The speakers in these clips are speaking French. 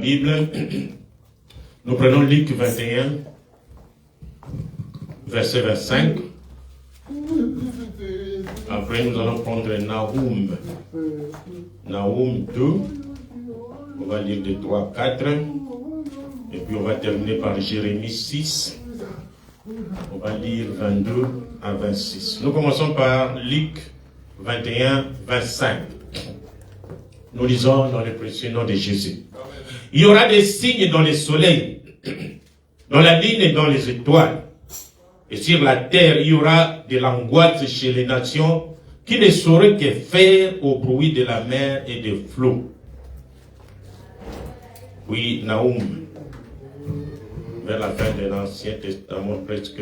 Bible, nous prenons Luc 21, verset 25. Après, nous allons prendre Nahum. Nahum 2. On va lire de 3 à 4. Et puis, on va terminer par Jérémie 6. On va lire 22 à 26. Nous commençons par Luc 21, 25. Nous lisons dans le précieux nom de Jésus. Il y aura des signes dans le soleil, dans la lune et dans les étoiles. Et sur la terre, il y aura de l'angoisse chez les nations qui ne sauraient que faire au bruit de la mer et des flots. Oui, Nahum, vers la fin de l'Ancien Testament presque.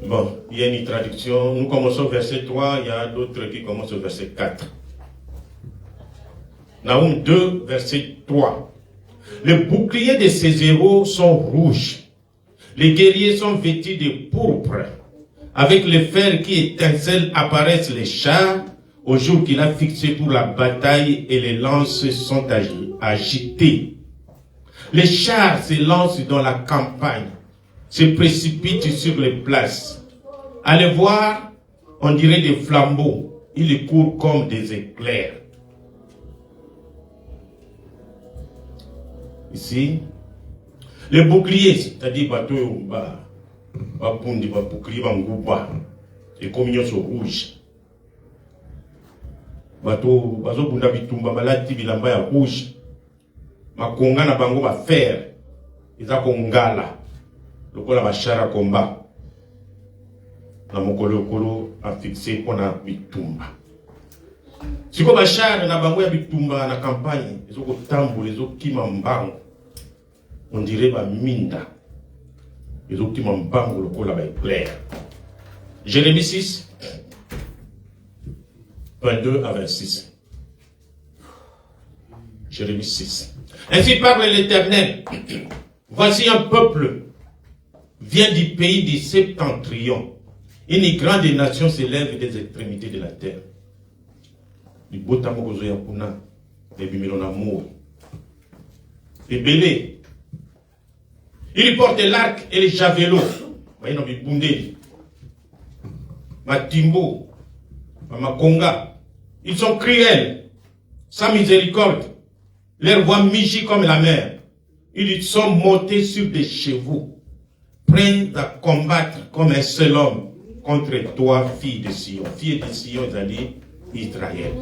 Bon, il y a une traduction. Nous commençons au verset 3, il y a d'autres qui commencent au verset 4. Nahum 2, verset 3. Les boucliers de ces héros sont rouges. Les guerriers sont vêtus de pourpre. Avec les fers qui étincellent apparaissent les chars au jour qu'il a fixé pour la bataille et les lances sont agitées. Les chars se lancent dans la campagne, se précipitent sur les places. Allez voir, on dirait des flambeaux. Ils courent comme des éclairs. Ici, les boucliers, c'est-à-dire bateau, bapundi, bouclier, bangouba, et communions sont rouges. Bateau, bazo bunda bitumba malati bilamba ya rouge. Makonga na bango ba fer. Iza kongala. Lokola bashara komba. Na mokolo a fixé pour na bitumba. Siko bashara na bango ya bitumba na campagne, izo ko tambola, izo kima mbango. On dirait ba minda. Izo kima mbango lokola ba éclair. Jérémie 6, 22 à 26. Jérémie 6. Ainsi parle l'Éternel. Voici un peuple vient du pays du septentrion. Une grande nation s'élève des extrémités de la terre. Les bélés. Ils portent l'arc et les javelots. Matimbo, Makonga. Ils sont cruels, sans miséricorde. Leurs voix migent comme la mer. Ils sont montés sur des chevaux, prêts à combattre comme un seul homme contre toi, fille de Sion. Fille de Sion, c'est-à-dire Israël.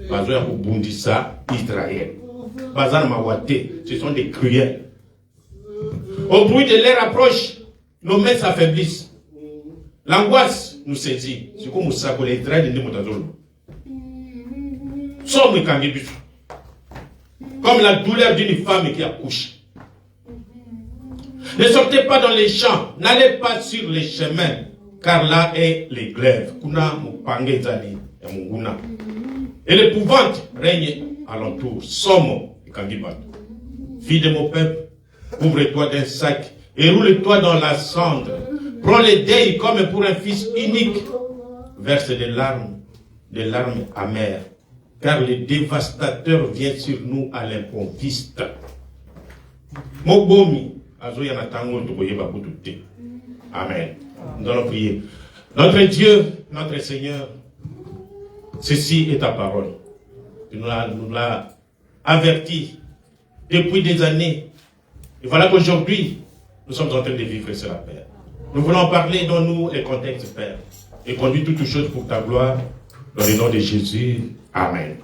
Bazoya Bundissa, Israël. Bazar Mawate, ce sont des cruels. Au bruit de leur approche, nos mains s'affaiblissent. L'angoisse nous saisit. C'est comme ça que les traits de Moutazolo. Sommes comme la douleur d'une femme qui accouche. Ne sortez pas dans les champs, n'allez pas sur les chemins, car là est les glaives. Et l'épouvante règne alentour. Somme, fille de mon peuple, ouvre-toi d'un sac et roule-toi dans la cendre. Prends les deuils comme pour un fils unique. Verse des larmes amères. Car le dévastateur vient sur nous à l'improviste. Amen. Nous allons prier. Notre Dieu, notre Seigneur, ceci est ta parole. Tu nous l'as averti depuis des années. Et voilà qu'aujourd'hui, nous sommes en train de vivre cela, Père. Nous voulons parler dans nous les contextes, Père. Et conduire toutes choses pour ta gloire. Dans le nom de Jésus. Amen.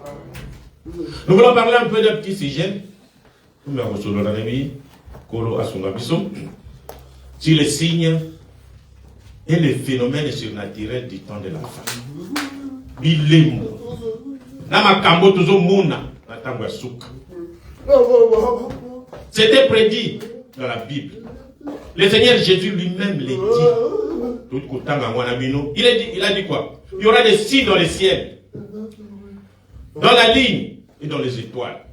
Nous voulons parler un peu d'un petit sujet. Sur les signes et les phénomènes surnaturels du temps de la fin. Bilemo. Namakambo tozo mona. Natango suka. C'était prédit dans la Bible. Le Seigneur Jésus lui-même l'a dit. Il a dit quoi? Il y aura des signes dans le ciel, dans la ligne et dans les étoiles.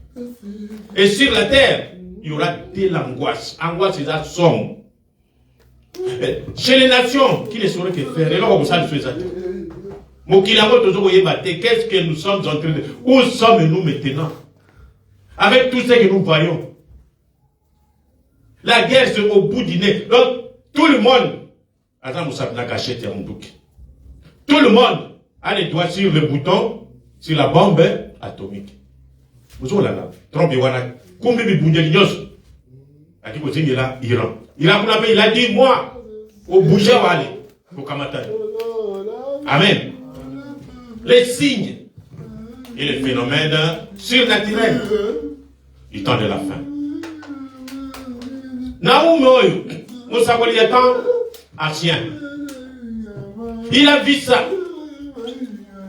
Et sur la terre, il y aura de l'angoisse. Angoisse, c'est la somme. Chez les nations, qui ne sauraient que faire? Et là, on s'en fait ça. Qu'est-ce que nous sommes en train de... Où sommes-nous maintenant? avec tout ce que nous voyons. La guerre, c'est au bout du nez. Donc, tout le monde, tout le monde a les doigts sur le bouton, sur la bombe atomique. Vous savez là, Trump et Wana, combien de bouillons il a Iran. Il a dit, moi, au bouger, au Kamatan. Amen. Les signes et les phénomènes surnaturels du temps de la fin. Naoum Oyo, Moussa Goliatham, ancien. Il a vu ça.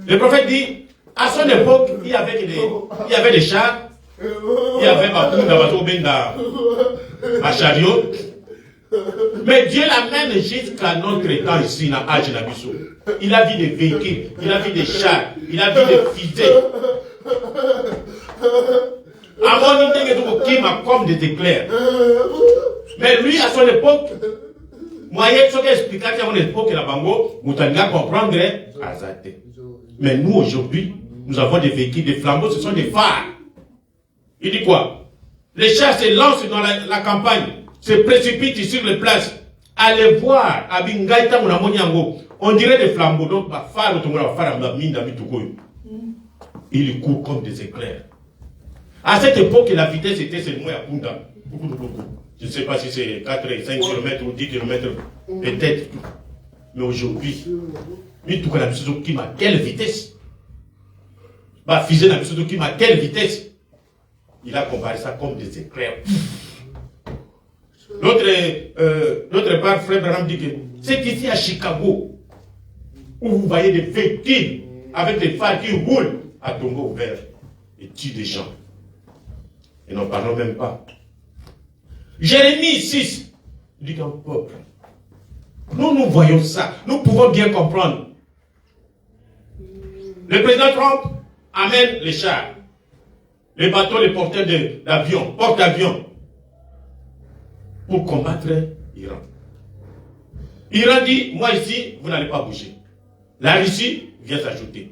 Le prophète dit, à son époque, il y avait des chars, il y avait un chariot. Mais Dieu l'amène jusqu'à notre temps ici, dans l'âge de il a vu des véhicules, il a vu des chars, il a vu des fusées. À mon idée, qui m'a comme des éclairs. Mais lui, à son époque, moyen, ce qu'il expliquait à mon époque, la bango, vous allez comprendre, azate. Mais nous, aujourd'hui, nous avons des véhicules, des flambeaux, ce sont des phares. Il dit quoi? Les chars se lancent dans la campagne, se précipitent sur les places. Allez voir, à Bingaïta, on dirait des flambeaux, donc, phare, il court comme des éclairs. À cette époque, la vitesse était seulement à Kunda. Je ne sais pas si c'est 4, 5 km ou 10 km, peut-être. Mais aujourd'hui, quelle vitesse? Quelle vitesse? Il a comparé ça comme des éclairs. L'autre part, Frère Branham dit que c'est ici à Chicago où vous voyez des véhicules avec des phares qui roulent à tombeau ouvert et tuent des gens. Et n'en parlons même pas. Jérémie 6 dit qu'un peuple. Nous voyons ça. Nous pouvons bien comprendre. Le président Trump amène les chars, les bateaux, les porteurs d'avions, porte-avions, pour combattre l'Iran. L'Iran dit, moi ici, vous n'allez pas bouger. La Russie vient s'ajouter.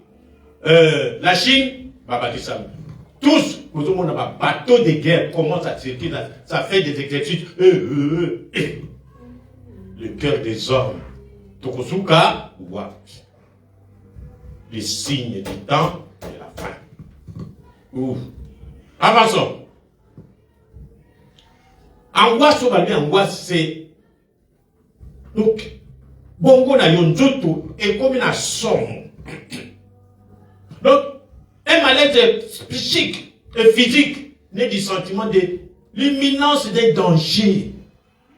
La Chine, Babakistan. Tous, nous avons un bateau de guerre, commence à circuler, ça fait des exercices. Le cœur des hommes. Tokosuka, les signes du temps et la fin. Ouf. Avançons. Angoisse, angoisse, c'est. Donc, bongo na yonjoto est comme une somme. Donc, un malaise psychique et physique naît du sentiment de l'imminence des dangers.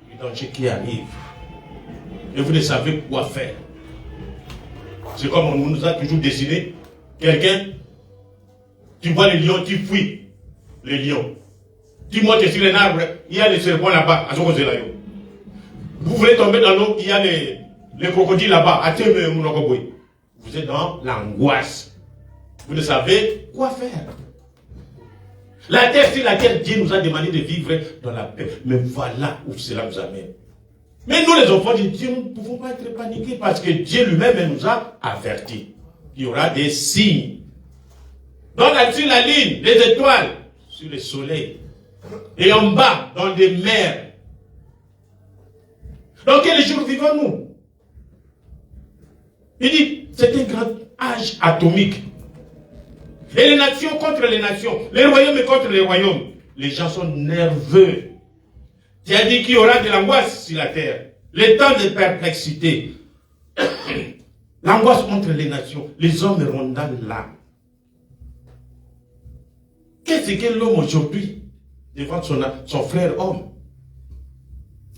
Les dangers qui arrivent. Et vous ne savez quoi faire. C'est comme on nous a toujours dessiné. Quelqu'un, tu vois les lions, tu fuis les lions. Tu montes sur un arbre, il y a les serpents là-bas. Vous voulez tomber dans l'eau, il y a les crocodiles là-bas. Vous êtes dans l'angoisse. Vous ne savez quoi faire. La terre, sur laquelle Dieu nous a demandé de vivre dans la paix. Mais voilà où cela nous amène. Mais nous, les enfants de Dieu, nous ne pouvons pas être paniqués parce que Dieu lui-même nous a avertis. Il y aura des signes. Donc, sur la ligne, les étoiles, sur le soleil. Et en bas, dans des mers. Dans quel jour vivons-nous? Il dit, c'est un grand âge atomique. Et les nations contre les nations, les royaumes contre les royaumes. Les gens sont nerveux. Tu as dit qu'il y aura de l'angoisse sur la terre. Les temps de perplexité. L'angoisse entre les nations. Les hommes iront dans l'âme. Qu'est-ce que l'homme aujourd'hui devant son frère homme?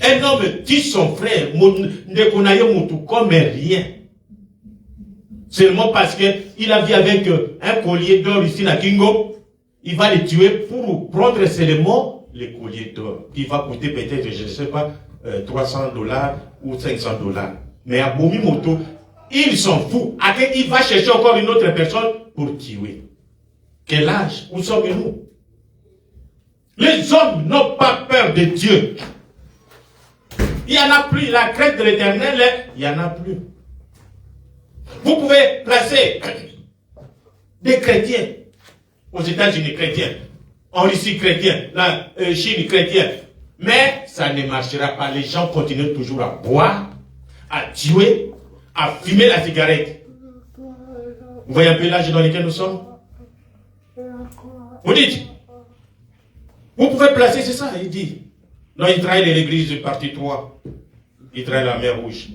Un homme dit son frère, ne connaît comme rien. Seulement parce qu'il a vu avec un collier d'or ici à Kingo, il va le tuer pour prendre seulement le collier d'or, qui va coûter peut-être, je ne sais pas, $300 ou $500. Mais à Bomi Moto, il s'en fout. Il va chercher encore une autre personne pour tuer. Quel âge? Où sommes-nous? Les hommes n'ont pas peur de Dieu. Il n'y en a plus. La crainte de l'Éternel, il n'y en a plus. Vous pouvez placer des chrétiens aux États-Unis, chrétiens. en Russie chrétienne, la Chine chrétienne. Mais ça ne marchera pas. Les gens continuent toujours à boire, à tuer, à fumer la cigarette. Vous voyez un peu l'âge dans lequel nous sommes? Vous dites, vous pouvez placer, c'est ça, il dit. Non, Israël et l'église du parti 3. Israël la mer rouge.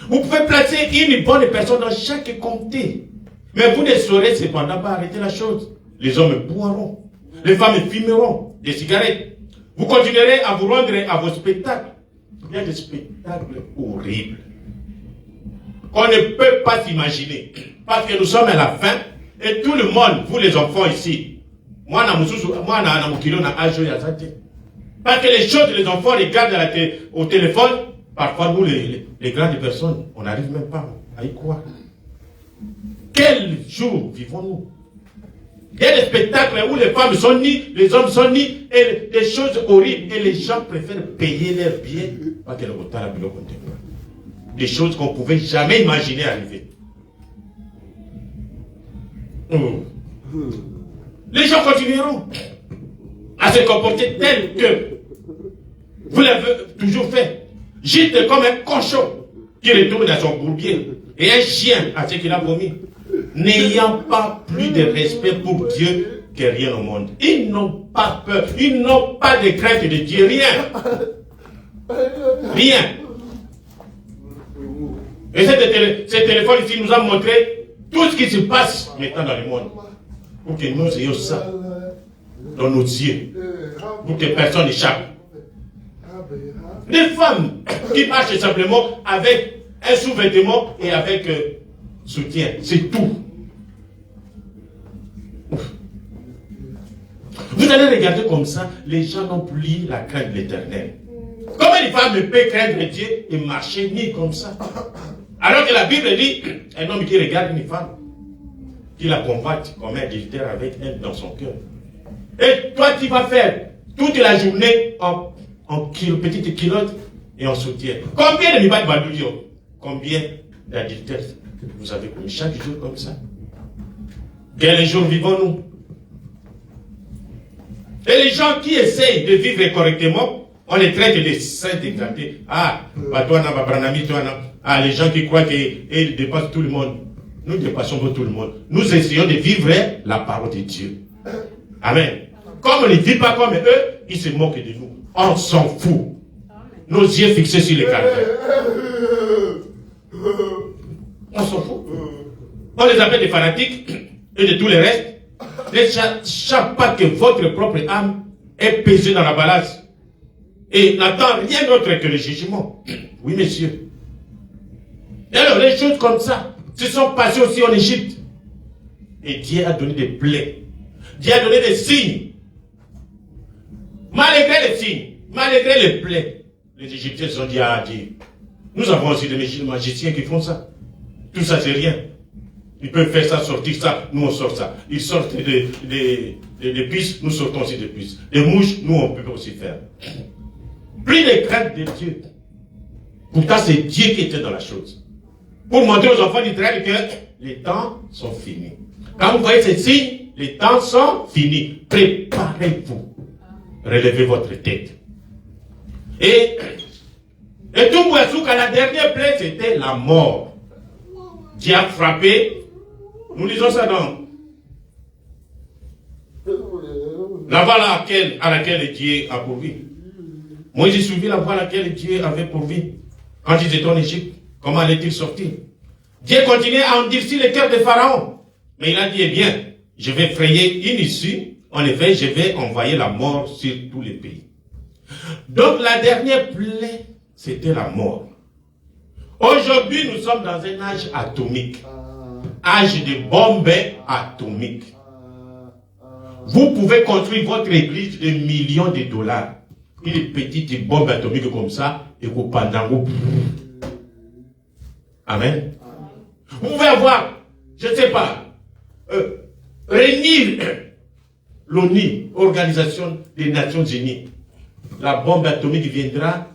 Vous pouvez placer une bonne personne dans chaque comté. Mais vous ne saurez cependant pas arrêter la chose. Les hommes boiront. Les femmes fumeront des cigarettes. Vous continuerez à vous rendre à vos spectacles. Il y a des spectacles horribles qu'on ne peut pas s'imaginer. Parce que nous sommes à la fin et tout le monde, vous les enfants ici, moi, parce que les choses que les enfants regardent au téléphone, parfois nous les grandes personnes, on n'arrive même pas à y croire. Quel jour vivons-nous? Il y a des spectacles où les femmes sont nues, les hommes sont nus, et des choses horribles, et les gens préfèrent payer leurs billets parce que le retard a pu le compter. Des choses qu'on ne pouvait jamais imaginer arriver. Les gens continueront à se comporter tel que vous l'avez toujours fait. Gîte comme un cochon qui retourne à son bourbier et un chien à ce qu'il a vomi. N'ayant pas plus de respect pour Dieu que rien au monde. Ils n'ont pas peur, ils n'ont pas de crainte de Dieu, rien. Rien. Et ce téléphone ici nous a montré tout ce qui se passe maintenant dans le monde. Pour que nous ayons ça dans nos yeux. Pour que personne n'échappe. Des femmes qui marchent simplement avec un sous-vêtement et avec soutien. C'est tout. Vous allez regarder comme ça, les gens n'ont plus la crainte de l'Éternel. Comment une femme ne peut craindre Dieu et marcher ni comme ça? Alors que la Bible dit, un homme qui regarde une femme, qui la combatte comme un adultère avec elle dans son cœur. Et toi, tu vas faire toute la journée en petite culotte et en soutien. Combien de mibat baloudio? Combien d'adultères vous avez commis chaque jour comme ça? Quels jours vivons-nous? Et les gens qui essayent de vivre correctement, on les traite de saints dégradés. Ah, les gens qui croient qu'ils dépassent tout le monde. Nous dépassons pas tout le monde. Nous essayons de vivre la parole de Dieu. Amen. Comme on ne vit pas comme eux, ils se moquent de nous. On s'en fout. Nos yeux fixés sur les calvaires. On s'en fout. On les appelle des fanatiques et de tous les restes. Ne cherchez pas que votre propre âme est pesée dans la balance et n'attend rien d'autre que le jugement. Oui, messieurs. Et alors, les choses comme ça se sont passées aussi en Égypte. Et Dieu a donné des plaies. Dieu a donné des signes. Malgré les signes, malgré les plaies, les Égyptiens se sont dit à Dieu. Nous avons aussi des magiciens qui font ça. Tout ça, c'est rien. Ils peuvent faire ça, sortir ça, nous on sort ça. Ils sortent des puces, nous sortons aussi des puces. Des mouches, nous on peut aussi faire. Plus de crainte de Dieu. Pourtant, c'est Dieu qui était dans la chose. Pour montrer aux enfants d'Israël que les temps sont finis. Quand vous voyez ces signes, les temps sont finis. Préparez-vous. Relevez votre tête. Et tout Bouasouk, à la dernière plaie, c'était la mort. Dieu a frappé. Nous lisons ça dans la voie à laquelle Dieu a pourvu. Moïse suivit la voie à laquelle Dieu avait pourvu. Quand ils étaient en Égypte, comment allait-il sortir? Dieu continuait à endurcir le cœur de Pharaon. Mais il a dit, eh bien, je vais frayer une issue. En effet, je vais envoyer la mort sur tous les pays. Donc la dernière plaie, c'était la mort. Aujourd'hui, nous sommes dans un âge atomique. Âge de bombes atomiques. Vous pouvez construire votre église de millions de dollars. Une petite bombe atomique comme ça, et vous pendant vous. Amen. Vous pouvez avoir, je ne sais pas, réunir l'ONU, Organisation des Nations Unies. La bombe atomique viendra.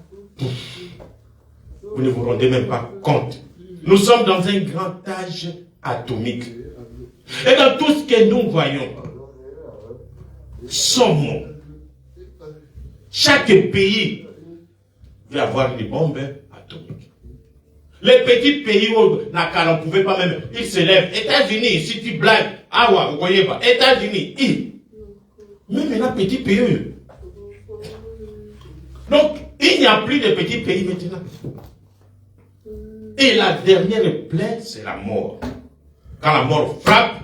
Vous ne vous rendez même pas compte. Nous sommes dans un grand âge atomique. Et dans tout ce que nous voyons, sont morts. Chaque pays va avoir des bombes atomiques. Les petits pays où on ne pouvait pas même, ils se lèvent. États-Unis, si tu blagues, ah ouais, vous voyez pas, États-Unis, même maintenant, petits pays. Donc, il n'y a plus de petits pays maintenant. Et la dernière plaie, c'est la mort. Quand la mort frappe,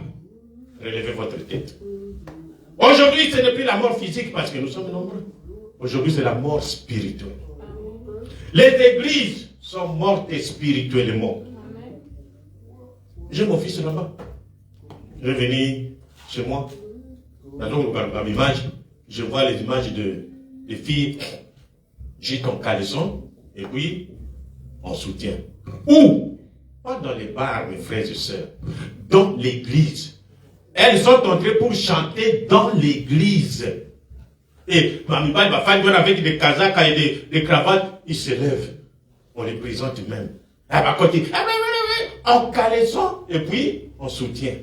relevez votre tête. Aujourd'hui, ce n'est plus la mort physique parce que nous sommes nombreux. Aujourd'hui, c'est la mort spirituelle. Les églises sont mortes spirituellement. J'ai mon fils là-bas. Je vais venir chez moi. Dans l'image, je vois les images de filles juste en caleçon et puis en soutien. Où? Pas dans les bars, mes frères et sœurs. Dans l'église. Elles sont entrées pour chanter dans l'église. Et Mamibal, ma femme, avec des casaques et des cravates, ils se lèvent. On les présente même. À côté, en caleçon et puis en soutien.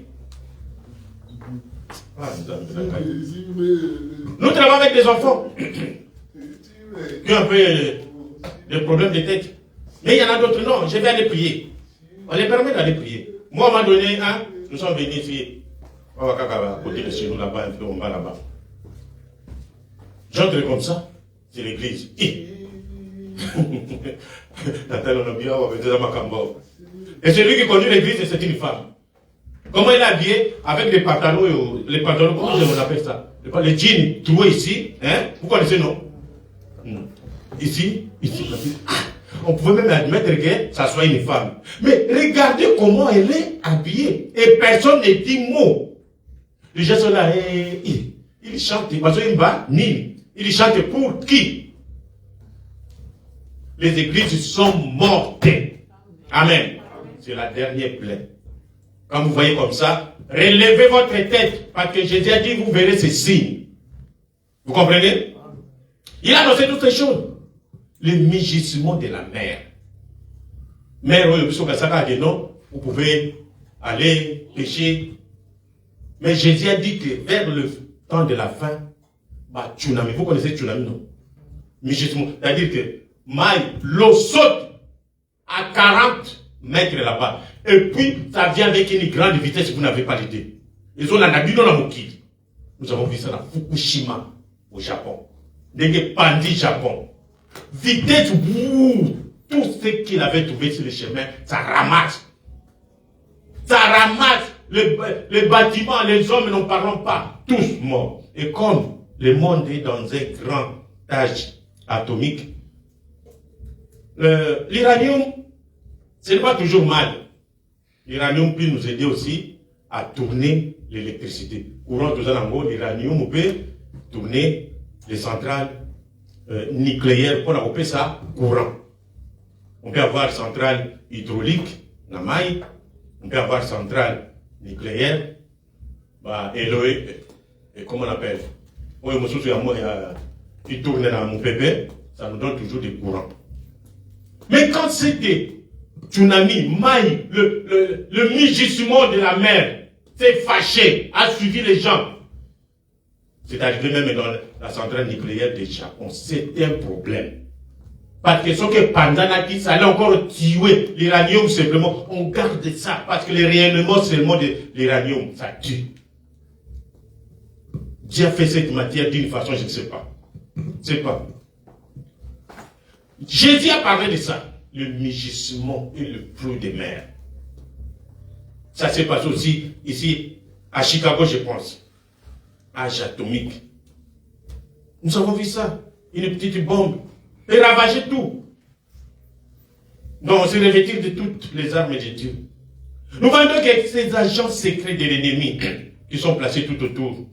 Nous travaillons avec des enfants qui ont un peu des problèmes de tête. Mais il y en a d'autres, non, je vais aller prier. On les permet d'aller prier. Moi, à un moment donné, nous sommes venus ici, à côté de chez nous, là-bas, un peu, on va là-bas. J'entre comme ça, c'est l'église. Et celui qui conduit l'église, c'est une femme. Comment il est habillé? Avec des pantalons, les pantalons, comment on appelle ça? Les jeans troués ici, hein? Vous connaissez, non? Ici. On pouvait même admettre que ça soit une femme. Mais regardez comment elle est habillée. Et personne ne dit mot. Les gens sont là, ils chantent. Parce qu'ils battent, ils chantent pour qui? Les églises sont mortes. Amen. C'est la dernière plaie. Quand vous voyez comme ça, relevez votre tête. Parce que Jésus a dit, vous verrez ces signes. Vous comprenez? Il a annoncé toutes ces choses. Le mugissement de la mer. Mer, vous pouvez aller pêcher. Mais Jésus a dit que vers le temps de la fin, tsunami. Vous connaissez tsunami, non? Mugissement. C'est-à-dire que l'eau saute à 40 mètres là-bas. Et puis, ça vient avec une grande vitesse, vous n'avez pas l'idée. Ils ont la nabi dans la Moki. Nous avons vu ça à Fukushima, au Japon. Des Pandi, Japon. Vitesse, tout ce qu'il avait trouvé sur le chemin, ça ramasse. Ça ramasse. Les bâtiments, les hommes n'en parlons pas. Tous morts. Et comme le monde est dans un grand âge atomique, l'uranium, ce n'est pas toujours mal. L'uranium peut nous aider aussi à tourner l'électricité. Courant tout ça, l'uranium peut tourner les centrales nucléaires pour appeler ça courant. On peut avoir centrale hydraulique, Namaï, on peut avoir centrale nucléaire, et comment on appelle? Il tourne dans mon pépé, ça nous donne toujours des courants. Mais quand c'était tsunami, maï, le mugissement de la mer s'est fâché, a suivi les gens. C'est arrivé même dans la centrale nucléaire du Japon. C'était un problème. Parce que ce que Pandana dit, ça allait encore tuer l'uranium simplement. On garde ça parce que le rayonnement seulement de l'uranium, ça tue. Dieu a fait cette matière d'une façon, je ne sais pas. Je ne sais pas. Jésus a parlé de ça. Le mugissement et le flot des mers. Ça s'est passé aussi ici, à Chicago, je pense. Âge atomique. Nous avons vu ça. Une petite bombe. Et ravager tout. Donc, on se revêtir de toutes les armes de Dieu. Nous voyons que ces agents secrets de l'ennemi qui sont placés tout autour.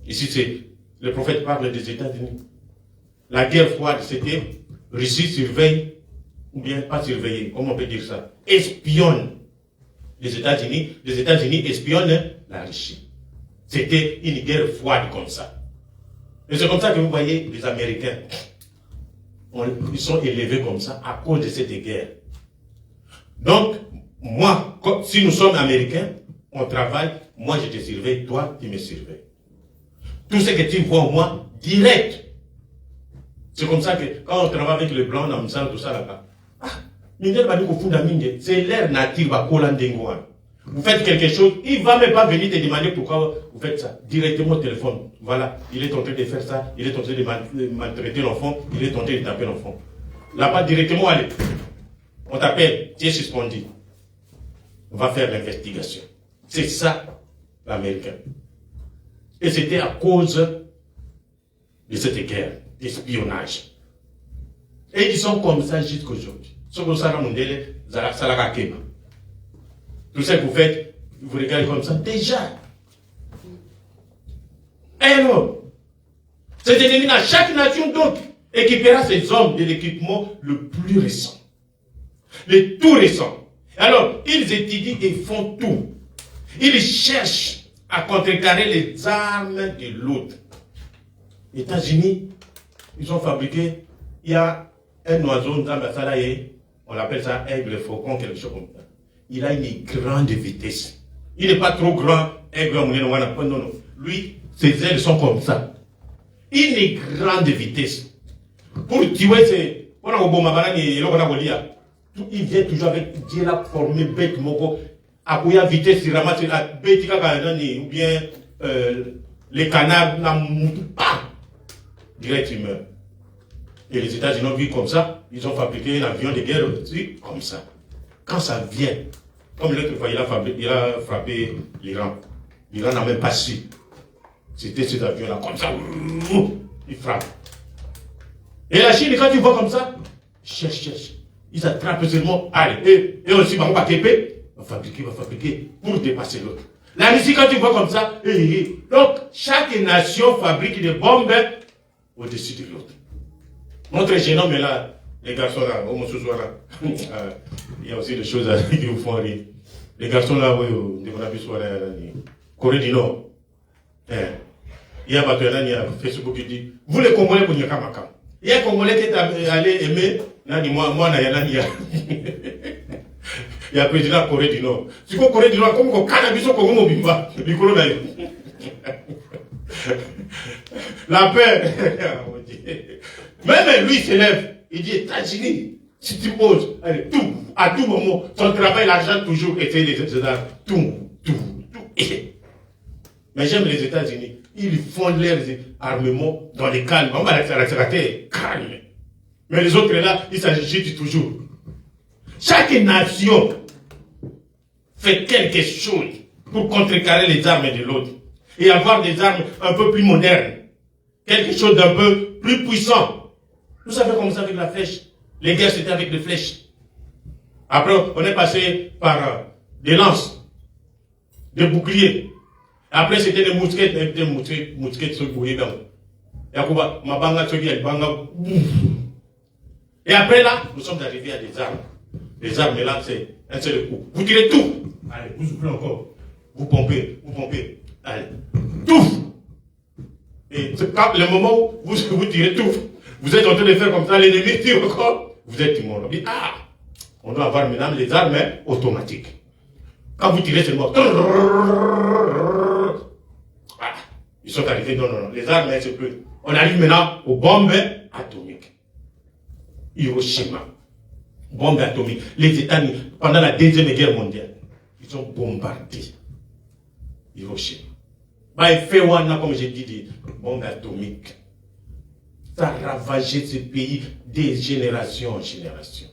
Ici, c'est le prophète parle des États-Unis. La guerre froide, c'était Russie surveille, ou bien pas surveiller, comment on peut dire ça? Espionne les États-Unis espionnent la Russie. C'était une guerre froide comme ça. Et c'est comme ça que vous voyez les Américains. Ils sont élevés comme ça à cause de cette guerre. Donc, moi, si nous sommes Américains, on travaille, moi je te surveille, toi tu me surveilles. Tout ce que tu vois en moi, direct. C'est comme ça que quand on travaille avec les blancs, on a tout ça là-bas. C'est l'air nature, vous faites quelque chose, il ne va même pas venir te demander pourquoi vous faites ça. Directement au téléphone. Voilà, il est en train de faire ça, il est en train de maltraiter l'enfant, il est en train de taper l'enfant. Là-bas, directement, allez. On t'appelle, tu es suspendu. On va faire l'investigation. C'est ça, l'Américain. Et c'était à cause de cette guerre d'espionnage. Et ils sont comme ça jusqu'aujourd'hui. Tout ce que vous faites, vous regardez comme ça, déjà. Et alors, cet ennemi à chaque nation, donc, équipera ses hommes de l'équipement le plus récent. Le tout récent. Alors, ils étudient et font tout. Ils cherchent à contrecarrer les armes de l'autre. Les États-Unis, ils ont fabriqué, il y a un oiseau, on l'appelle ça aigle faucon, quelque chose comme ça. Il a une grande vitesse. Il n'est pas trop grand, aigle, non, non. Lui, ses ailes sont comme ça. Une grande vitesse. Pour tuer, c'est, il vient toujours avec Dieu l'a formé bête moko. À quoi vitesse il ramasse la bête ou bien les canards n'a pas direct il meurt. Et les États-Unis ont vu comme ça, ils ont fabriqué un avion de guerre aussi comme ça. Quand ça vient, comme l'autre fois il a frappé l'Iran. L'Iran n'a même pas su. C'était cet avion-là comme ça, il frappe. Et la Chine, quand tu vois comme ça, cherche. Ils attrapent seulement, allez, et aussi, on va fabriquer pour dépasser l'autre. La Russie, quand tu vois comme ça, donc, chaque nation fabrique des bombes au-dessus de l'autre. Notre génome est là, les garçons là, il y a aussi des choses qui vous font rire. Les garçons là, Corée du Nord. Il y a Facebook qui dit, vous les Congolais, vous n'y avez pas. Il y a un Congolais qui est allé aimer, il y a un président de la Corée du Nord. Si vous Corée du Nord, comme vous cannabis au Congo, la paix. Même lui s'élève, il dit, États-Unis, si tu oses, allez, tout, à tout moment, ton travail, l'argent, toujours, essayer de tout. Mais j'aime les États-Unis. Ils font leurs armements dans les calmes. On va la terre calme. Mais les autres là, ils s'agitent toujours. Chaque nation fait quelque chose pour contrecarrer les armes de l'autre. Et avoir des armes un peu plus modernes. Quelque chose d'un peu plus puissant. Vous savez comment ça avec la flèche? Les guerres c'était avec des flèches. Après, on est passé par des lances, des boucliers. Après, c'était des mousquettes, et après là, nous sommes arrivés à des armes. Les armes là, c'est un seul coup. Vous tirez tout. Allez, vous soufflez encore. Vous pompez. Allez, tout. Et quand le moment où vous tirez tout, vous êtes en train de faire comme ça, l'ennemi tire encore, vous êtes immonde. On dit, on doit avoir maintenant les armes automatiques. Quand vous tirez seulement, ils sont arrivés, non, les armes, c'est plus. On arrive maintenant aux bombes atomiques. Hiroshima. Bombes atomiques. Les États-Unis, pendant la Deuxième Guerre mondiale, ils ont bombardé Hiroshima. Il fait comme j'ai dit, des bombes atomiques. Ça a ravagé ce pays de génération en génération.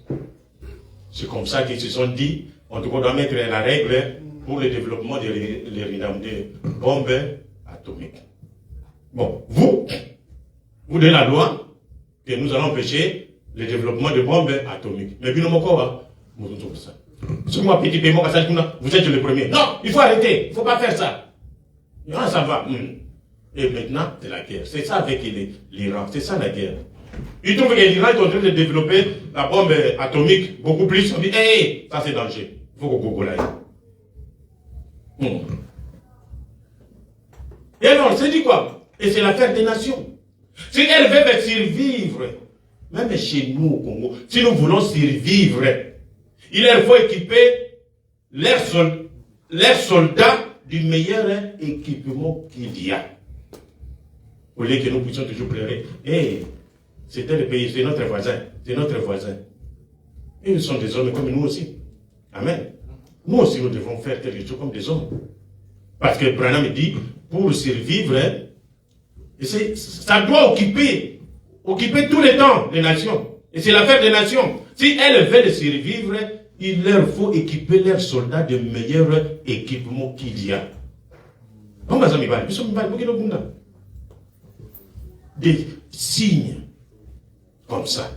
C'est comme ça qu'ils se sont dit, on doit mettre la règle pour le développement des bombes atomiques. Bon, vous donnez la loi que nous allons empêcher le développement de bombes atomiques. Mais bien, si moi, petit paiement, vous êtes le premier. Non, il faut arrêter, il ne faut pas faire ça. Non, ça va. Et maintenant, c'est la guerre. C'est ça avec l'Iran, c'est ça la guerre. Ils trouvent que l'Iran est en train de développer la bombe atomique beaucoup plus. On dit, ça c'est dangereux. Il faut qu'on Google aille. Et alors, c'est dit quoi? Et c'est l'affaire des nations. Si elles veulent survivre, même chez nous au Congo, si nous voulons survivre, il leur faut équiper leurs soldats du meilleur équipement qu'il y a. Au lieu que nous puissions toujours pleurer. Hey, c'était le pays, c'est notre voisin. C'est notre voisin. Et ils sont des hommes comme nous aussi. Amen. Nous aussi, nous devons faire quelque chose comme des hommes. Parce que Branham dit, pour survivre, ça doit occuper tout le temps les nations. Et c'est l'affaire des nations. Si elles veulent survivre, il leur faut équiper leurs soldats de meilleurs équipements qu'il y a. Des signes comme ça.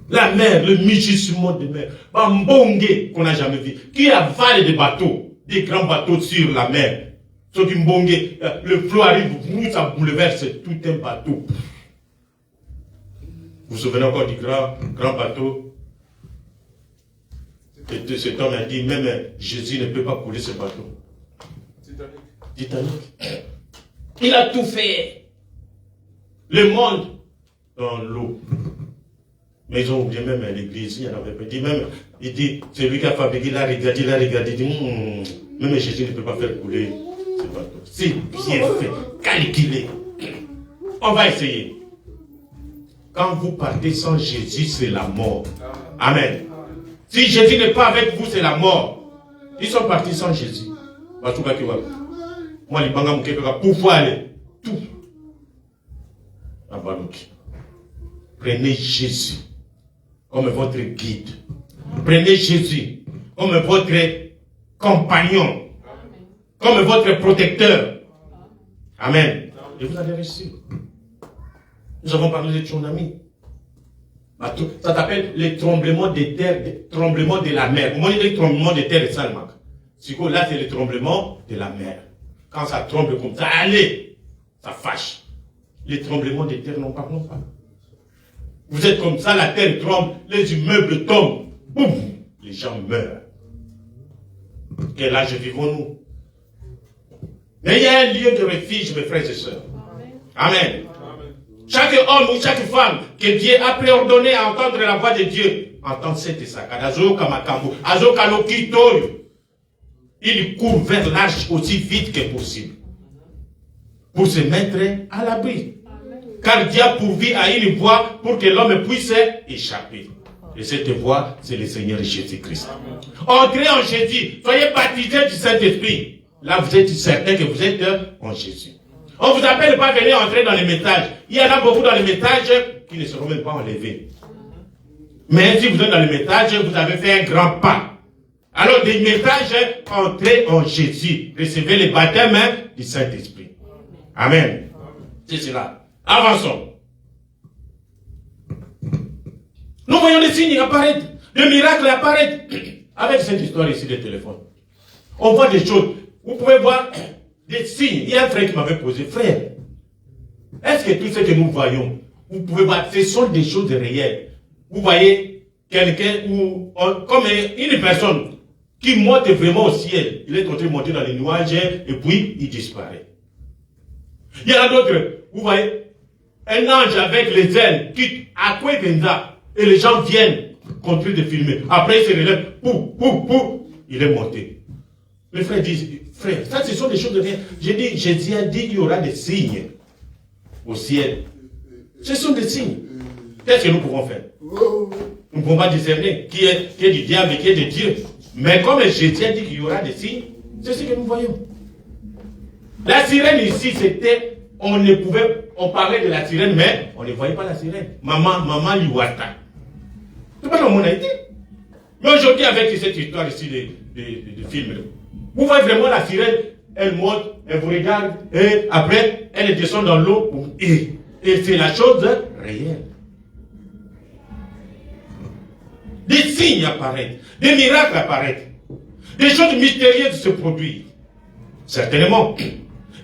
La mer, le mugissement de mer, Mbongue qu'on n'a jamais vu, qui avale des bateaux, des grands bateaux sur la mer. Sauf que Mbongue, le flot arrive, ça bouleverse tout un bateau. Vous vous souvenez encore du grand bateau? Et cet homme a dit, même Jésus ne peut pas couler ce bateau. Titanic. Il a tout fait. Le monde dans l'eau. Mais ils ont oublié même l'église, il y en avait pas. Il dit, c'est lui qui a fabriqué, il a regardé, il dit, même Jésus ne peut pas faire couler ce bateau. C'est bien fait, calculé. On va essayer. Quand vous partez sans Jésus, c'est la mort. Amen. Si Jésus n'est pas avec vous, c'est la mort. Ils sont partis sans Jésus. Moi, les bangam qui peuvent pouvoir aller. Tout. Prenez Jésus comme votre guide. Prenez Jésus comme votre compagnon. Comme votre protecteur. Amen. Et vous allez réussir. Nous avons parlé de tsunami. Ça s'appelle les tremblements de terre, les tremblements de la mer. Comment dire les tremblements de terre et ça, là, c'est les tremblements de la mer. Quand ça tremble comme ça, allez, ça fâche. Les tremblements de terre, n'en parlons pas. Vous êtes comme ça, la terre tremble, les immeubles tombent, boum, les gens meurent. Quel âge vivons-nous? Mais il y a un lieu de refuge, mes frères et sœurs. Amen. Chaque homme ou chaque femme que Dieu a préordonné à entendre la voix de Dieu, entend cette saccade. Il court vers l'arche aussi vite que possible pour se mettre à l'abri. Car Dieu a pourvu à une voie pour que l'homme puisse échapper. Et cette voie, c'est le Seigneur Jésus-Christ. Entrez en Jésus, soyez baptisés du Saint-Esprit. Là, vous êtes certain que vous êtes en Jésus. On ne vous appelle pas à venir entrer dans les métages. Il y en a beaucoup dans les métages qui ne seront même pas enlevés. Mais si vous êtes dans les métages, vous avez fait un grand pas. Alors, des métages, entrez en Jésus. Recevez le baptême du Saint-Esprit. Amen. C'est cela. Avançons. Nous voyons des signes apparaître, des miracles apparaître. Avec cette histoire ici de téléphone. On voit des choses. Vous pouvez voir des signes. Il y a un frère qui m'avait posé, frère, est-ce que tout ce que nous voyons, vous pouvez voir, ce sont des choses réelles. Vous voyez quelqu'un ou comme une personne qui monte vraiment au ciel. Il est en train de monter dans les nuages et puis il disparaît. Il y en a d'autres, vous voyez, un ange avec les ailes qui à quoi et les gens viennent continuer de filmer. Après il se relève, il est monté. Les frères disent, frère, ça ce sont des choses de rien. J'ai dit, Jésus a dit qu'il y aura des signes au ciel. Ce sont des signes. Qu'est-ce que nous pouvons faire? Nous ne pouvons pas discerner qui est du diable et qui est de Dieu. Mais comme Jésus a dit qu'il y aura des signes, c'est ce que nous voyons. La sirène ici, c'était, on parlait de la sirène, mais on ne voyait pas la sirène. Maman Liwata. C'est pas dans mon idée. Mais aujourd'hui, avec cette histoire ici de film, vous voyez vraiment la sirène, elle monte, elle vous regarde, et après, elle descend dans l'eau, et c'est la chose réelle. Des signes apparaissent, des miracles apparaissent, des choses mystérieuses se produisent. Certainement,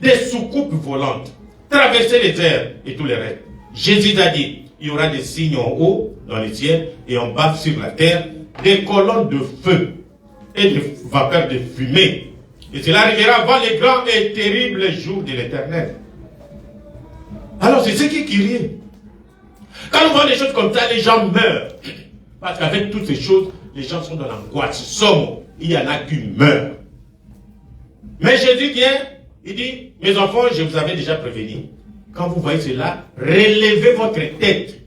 des soucoupes volantes, traverser les airs et tout le reste. Jésus a dit, il y aura des signes en haut, dans les ciels, et en bas sur la terre, des colonnes de feu et de vapeur de fumée. Et cela arrivera avant les grands et terribles jours de l'Éternel. Alors c'est ce qui est curieux. Quand on voit des choses comme ça, les gens meurent. Parce qu'avec toutes ces choses, les gens sont dans l'angoisse. Somme, il y en a qui meurent. Mais Jésus vient, il dit, mes enfants, je vous avais déjà prévenu. quand vous voyez cela, relevez votre tête.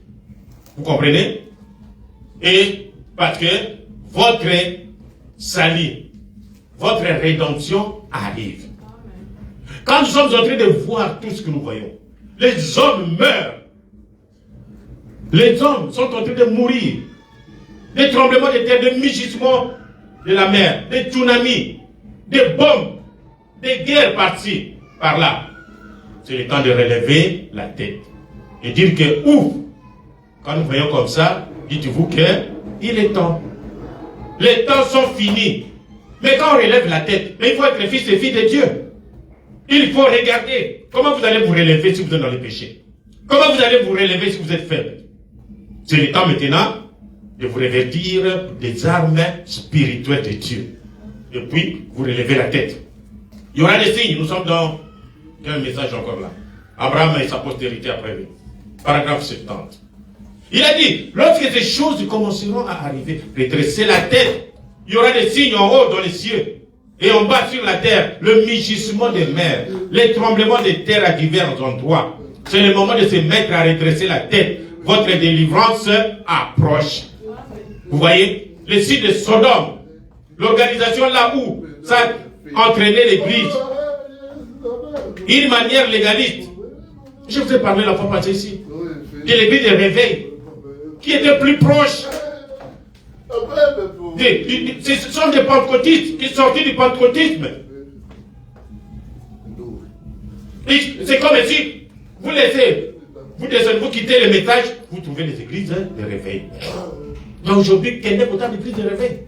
Vous comprenez? Et parce que votre salut, votre rédemption arrive. Quand nous sommes en train de voir tout ce que nous voyons, les hommes meurent. Les hommes sont en train de mourir. Des tremblements de terre, des mugissements de la mer, des tsunamis, des bombes, des guerres par-ci, par-là. C'est le temps de relever la tête. Et dire que, ouf, quand nous voyons comme ça, dites-vous qu'il est temps. Les temps sont finis. Mais quand on relève la tête, il faut être fils et fille de Dieu. Il faut regarder comment vous allez vous relever si vous êtes dans le péché. Comment vous allez vous relever si vous êtes faible. C'est le temps maintenant de vous revêtir des armes spirituelles de Dieu. Et puis, vous relevez la tête. Il y aura des signes. Nous sommes dans quel message encore là? Abraham et sa postérité après lui. Paragraphe 70. Il a dit, lorsque ces choses commenceront à arriver, redressez la tête. Il y aura des signes en haut dans les cieux. Et en bas sur la terre, le mugissement des mers, les tremblements de terre à divers endroits. C'est le moment de se mettre à redresser la tête. Votre délivrance approche. Vous voyez, les sites de Sodome, l'organisation là où ça entraînait l'église, une manière légaliste. Je vous ai parlé la fois passée ici, de l'église de réveil, qui était plus proche. Ce sont des pentecôtistes qui sont sortis du pentecôtisme. C'est comme si vous laissez, vous descendez, vous quittez le message, vous trouvez les églises de réveil. Mais aujourd'hui, quelle est autant d'églises de réveil?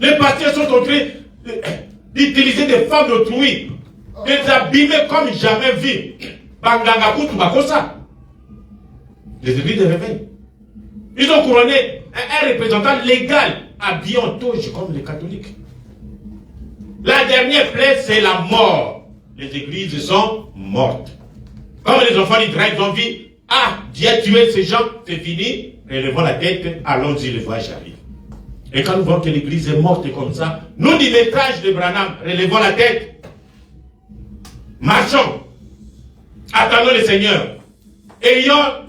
Les pasteurs sont en train d'utiliser des femmes d'autrui, de les abîmer comme jamais vu. Bangangakutu Bakosa. Les églises de réveil. Ils ont couronné un représentant légal habillé en toge comme les catholiques. La dernière plaie, c'est la mort. Les églises sont mortes. Comme les enfants d'Israël ont dit, ah, Dieu a tué ces gens, c'est fini. Relevons la tête, allons-y, le voyage arrive. Et quand nous voyons que l'église est morte comme ça, nous, du message de Branham, relevons la tête. Marchons. Attendons le Seigneur. Ayons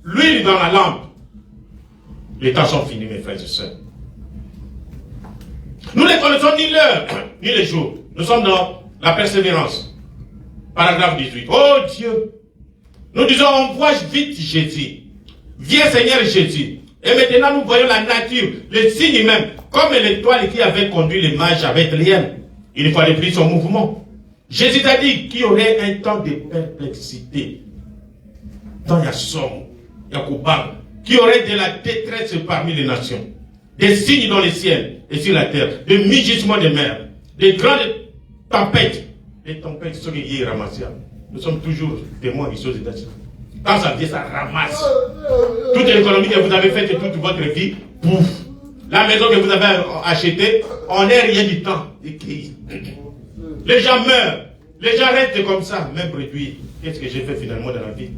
l'huile dans la lampe. Les temps sont finis, mes frères et sœurs. Nous ne connaissons ni l'heure, ni les jours. Nous sommes dans la persévérance. Paragraphe 18. Oh Dieu, nous disons, on voit vite Jésus. Viens Seigneur Jésus. Et maintenant nous voyons la nature, les signes même, comme l'étoile qui avait conduit les mages à Bethléem. Il fallait plus son mouvement. Jésus a dit qu'il y aurait un temps de perplexité. Dans Yassom, Yakouban, qu'il y aurait de la détresse parmi les nations. Des signes dans les ciels et sur la terre, des mugissements de mer, des grandes tempêtes. Les tempêtes sont liées à Ramassia. Nous sommes toujours témoins des choses étatiques. Quand ça vient, ça ramasse. Toute l'économie que vous avez faite toute votre vie, pouf. La maison que vous avez achetée, on n'est rien du temps. Les gens meurent. Les gens restent comme ça, même réduits. Qu'est-ce que j'ai fait finalement dans la vie?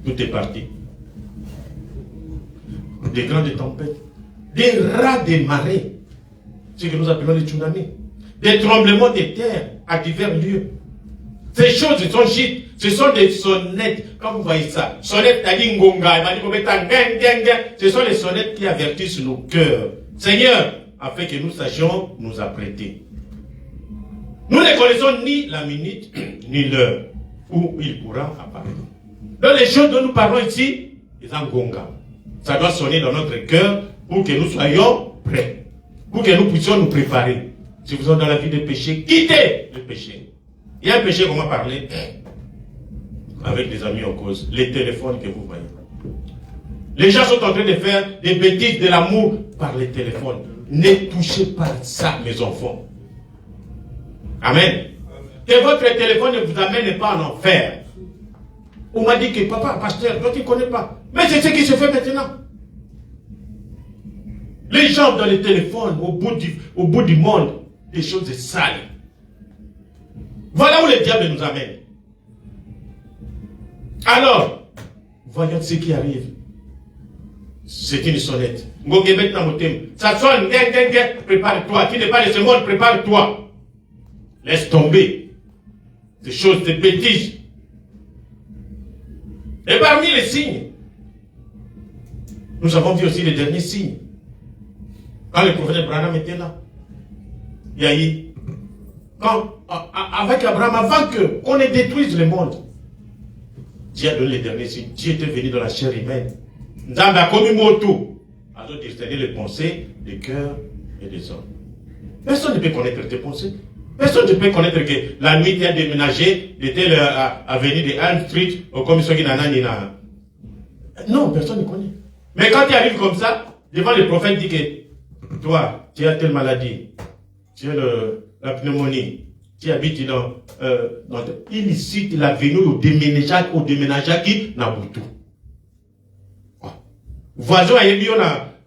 Tout est parti. Des grandes tempêtes. Des rats des marais. Ce que nous appelons les tsunamis. Des tremblements de terre à divers lieux. Ces choses sont chites. Ce sont des sonnettes. Quand vous voyez ça, sonnettes ce sont les sonnettes qui avertissent nos cœurs. Seigneur, afin que nous sachions nous apprêter. Nous ne connaissons ni la minute, ni l'heure où il pourra apparaître. Donc les choses dont nous parlons ici, les angonga. Ça doit sonner dans notre cœur pour que nous soyons prêts. Pour que nous puissions nous préparer. Si vous êtes dans la vie de péché, quittez le péché. Il y a un péché, comment parler avec des amis en cause. Les téléphones que vous voyez. Les gens sont en train de faire des bêtises de l'amour par les téléphones. Ne touchez pas ça, mes enfants. Amen. Que votre téléphone ne vous amène pas en enfer. On m'a dit que papa, pasteur, toi tu ne connais pas. Mais c'est ce qui se fait maintenant. Les gens dans les téléphones, au bout du monde, des choses sales. Voilà où le diable nous amène. Alors, voyons ce qui arrive. C'est une sonnette. Ça sonne, prépare-toi. Tu n'es pas de ce monde, prépare-toi. Laisse tomber ces choses, ces bêtises. Et parmi les signes, nous avons vu aussi les derniers signes. Quand le prophète Branham était là, il y a eu, avec Abraham, avant qu'on ait détruise le monde, Dieu a donné les derniers signes. Dieu était venu dans la chair humaine. Nzambe a commis moto. A discerner les pensées, les cœurs et des hommes. Personne ne peut connaître tes pensées. Personne ne peut connaître que la nuit tu as déménagé de telle avenue de Elm Street au commission qui n'a. Non, personne ne connaît. Mais quand tu arrives comme ça, devant le prophète dit que toi, tu as telle maladie, tu as la pneumonie, tu habites dans il cite la venue au déménageur qui n'a pas tout. Voisin a eu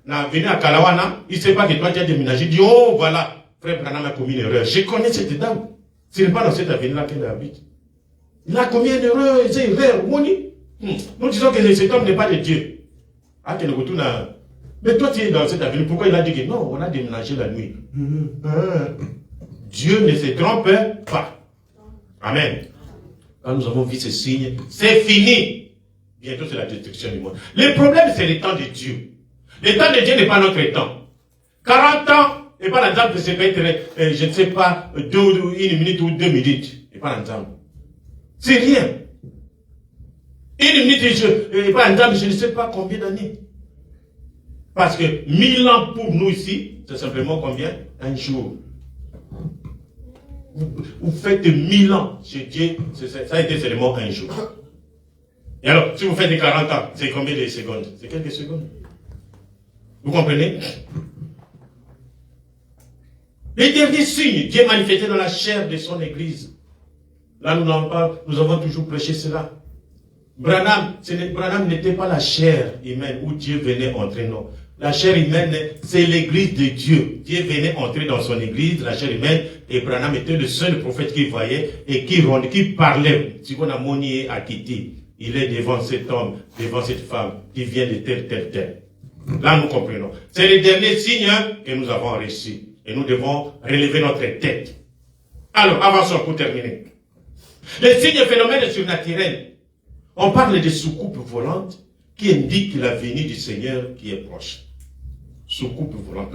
na venu à Kalawana, il ne sait pas que toi tu as déménagé, il dit oh voilà, frère Branham a commis une erreur. Je connais cette dame. Ce n'est pas dans cette avenue-là qu'elle habite. Il a commis une erreur, c'est une erreur. Nous disons que cet homme n'est pas de Dieu. Mais toi tu es dans cette avenue, pourquoi il a dit que non, on a déménagé la nuit. Dieu ne se trompe pas. Amen. Quand nous avons vu ces signes, c'est fini. Bientôt c'est la destruction du monde. Le problème c'est le temps de Dieu. Le temps de Dieu n'est pas notre temps. 40 ans, et par exemple, c'est peut être, je ne sais pas, 1 minute ou 2 minutes. Et par exemple. C'est rien. 1 minute, et par exemple, je ne sais pas combien d'années. Parce que 1000 ans pour nous ici, c'est simplement combien? Un jour. Vous faites 1000 ans chez Dieu, ça a été seulement un jour. Et alors, si vous faites 40 ans, c'est combien de secondes? C'est quelques secondes. Vous comprenez? Les derniers signes, Dieu manifesté dans la chair de son église. Là, nous avons toujours prêché cela. Branham n'était pas la chair humaine où Dieu venait entrer, non. La chair humaine, c'est l'église de Dieu. Dieu venait entrer dans son église, la chair humaine, et Branham était le seul prophète qui voyait et qui parlait. Si on a monié à quitter, il est devant cet homme, devant cette femme, qui vient de tel. Là, nous comprenons. C'est le dernier signe que nous avons reçu. Et nous devons relever notre tête. Alors, avançons pour terminer. Les signes et phénomènes surnaturels. On parle de soucoupes volantes qui indiquent la venue du Seigneur qui est proche. Soucoupe volante.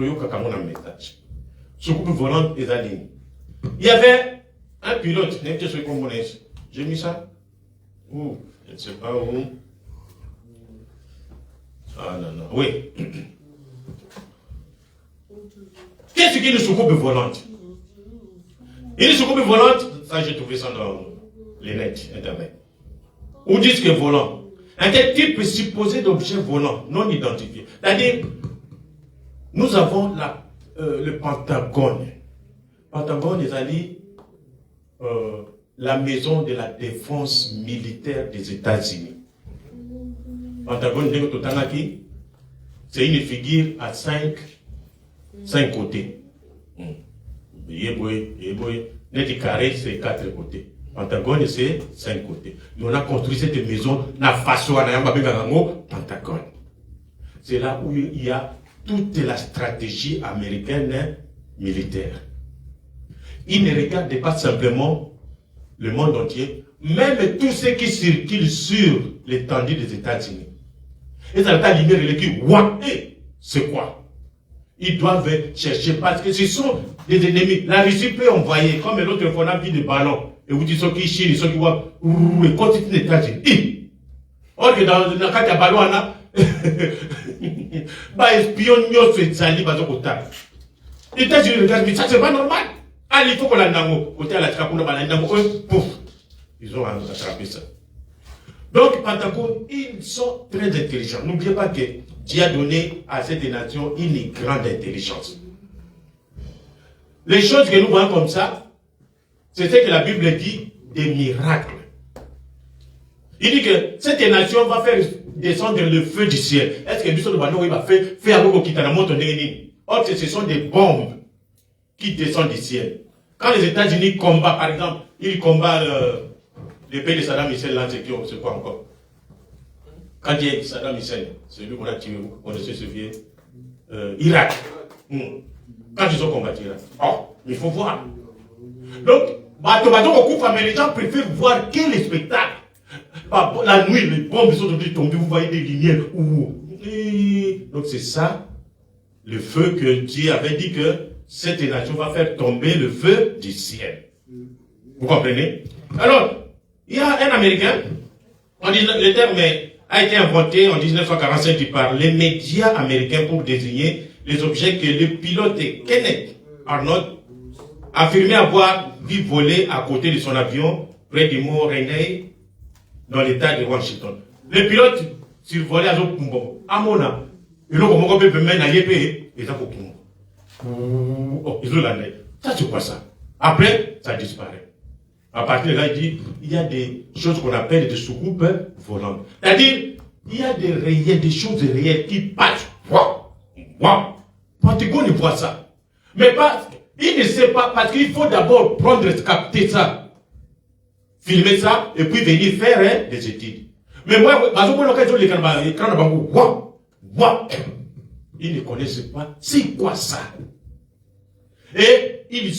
Soucoupe volante et alignées. Il y avait un pilote, j'ai mis ça. Où? Je ne sais pas où. Ah non. Oui. Qu'est-ce qu'une soucoupe volante? Une soucoupe volante, ça j'ai trouvé ça dans les nets, internet. Ou disent que volant. Un tel type supposé d'objet volant, non identifié. C'est-à-dire, nous avons le Pentagone. Pentagone est la maison de la défense militaire des États-Unis. Pentagone, c'est une figure à 5 côtés. Net carré, c'est 4 côtés. Pentagone, c'est 5 côtés. Et on a construit cette maison, Pentagone. C'est là où il y a toute la stratégie américaine militaire. Il ne regarde pas simplement le monde entier, même tous ceux qui circulent sur l'étendue des États-Unis. Et ça va libérer qui, c'est quoi? Ils doivent chercher parce que ce sont des ennemis. La Russie peut envoyer, comme l'autre fois, on a vu des ballons. Et vous dites ceux qui chient, ceux qui voient, et continuent les États-Unis. Or que dans le cas de ballon, on a espion, les États-Unis regardent, mais ça c'est pas normal. Allez, il faut qu'on l'andango. Côté à la trappe, on a l'andango, pouf. Ils ont attrapé ça. Donc, Pentagone, ils sont très intelligents. N'oubliez pas que Dieu a donné à cette nation une grande intelligence. Les choses que nous voyons comme ça, c'est ce que la Bible dit, des miracles. Il dit que cette nation va faire descendre le feu du ciel. Est-ce que Bissot de Bano va faire un qui t'a montré? Or, ce sont des bombes qui descendent du ciel. Quand les États-Unis combattent, par exemple, ils combattent le pays de Saddam Hussein, là, c'est quoi encore? Quand il y a Saddam Hussein, c'est lui qu'on a tué, on se souvient, Irak. Quand ils ont combattu Irak. Oh, il faut voir. Donc, mais les gens préfèrent voir quel spectacle. La nuit, les bombes sont tombées, vous voyez des lumières. Donc c'est ça, le feu que Dieu avait dit que cette nation va faire tomber le feu du ciel. Vous comprenez? Alors, il y a un Américain, le terme a été inventé en 1945 par les médias américains pour désigner les objets que le pilote Kenneth Arnold affirmait avoir vu voler à côté de son avion près du mont Rainey dans l'état de Washington. Le pilote survolait à Zokumbo. Amona. Et là, comment on peut mettre à Yépé et ça pour oh, ils ont la neige. Ça, c'est quoi ça? Après, ça disparaît. À partir de là, il dit, il y a des choses qu'on appelle des soucoupes volantes. C'est-à-dire, il y a des choses réelles qui passent. Waouh! Pentagone voit ça. Mais pas, il ne sait pas, parce qu'il faut d'abord prendre, capter ça, filmer ça, et puis venir faire des études. Mais moi, ils ne connaissent pas c'est quoi ça. Et ils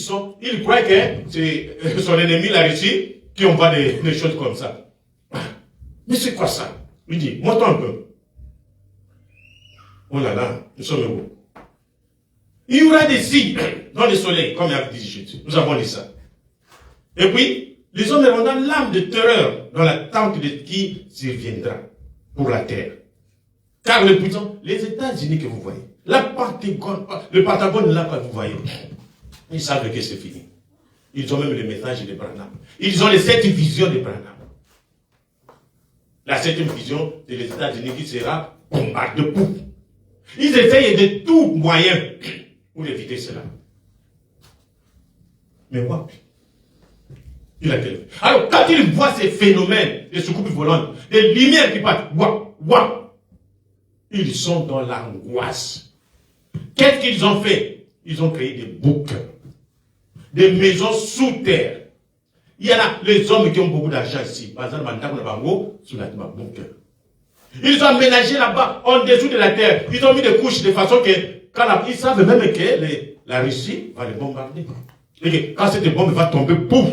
croient que c'est son ennemi, la Russie, qui envoie des choses comme ça. Mais c'est quoi ça? Il dit, montre un peu. Oh là là, nous sommes où? Il y aura des signes dans le soleil, comme il a dit Jésus. Nous avons dit ça. Et puis, les hommes auront dans l'âme de terreur dans la tente de qui surviendra pour la terre. Car le puissant, les États-Unis que vous voyez, le Pentagone là que vous voyez, ils savent que c'est fini. Ils ont même le message de Branham. Ils ont les 7 visions de Branham. La 7e vision de les États-Unis qui sera bombardée de poux. Ils essayent de tout moyen pour éviter cela. Mais moi, il a quel... Alors, quand ils voient ces phénomènes de soucoupes volantes, des lumières qui partent, ils sont dans l'angoisse. Qu'est-ce qu'ils ont fait? Ils ont créé des boucs, des maisons sous terre. Il y en a les hommes qui ont beaucoup d'argent ici. Par exemple, sous la bunker. Ils ont aménagé là-bas, en dessous de la terre. Ils ont mis des couches de façon que, ils savent même que la Russie va les bombarder. Et que quand cette bombe va tomber, pouf,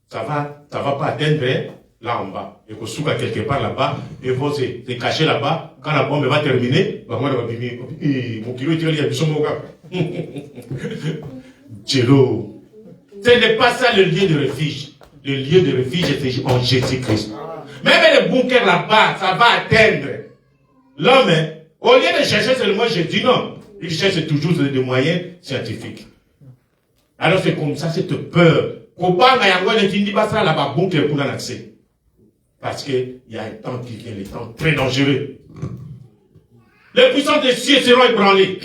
ça va pas atteindre là en bas. Et que souka quelque part là-bas, ils vont se cacher là-bas. Quand la bombe va terminer, mon kilo il y a du son Tchélo. Ce n'est pas ça le lieu de refuge. Le lieu de refuge, c'est en Jésus-Christ. Même les bunkers là-bas, ça va atteindre. L'homme, au lieu de chercher seulement Jésus, non. Il cherche toujours des moyens scientifiques. Alors c'est comme ça, cette peur. Parce qu'il y a un temps qui vient, le temps très dangereux. Les puissances des cieux seront ébranlées.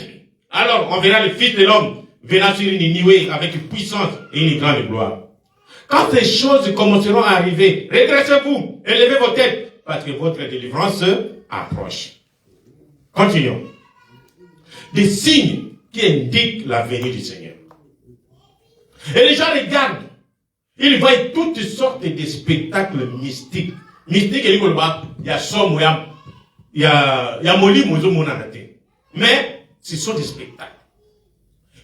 Alors on verra le Fils de l'homme venant sur une nuée avec une puissance et une grande gloire. Quand ces choses commenceront à arriver, redressez-vous, élevez vos têtes, parce que votre délivrance approche. Continuons. Des signes qui indiquent la venue du Seigneur. Et les gens regardent. Ils voient toutes sortes de spectacles mystiques. Mystiques, il y a somme, il y a moli, mais ce sont des spectacles.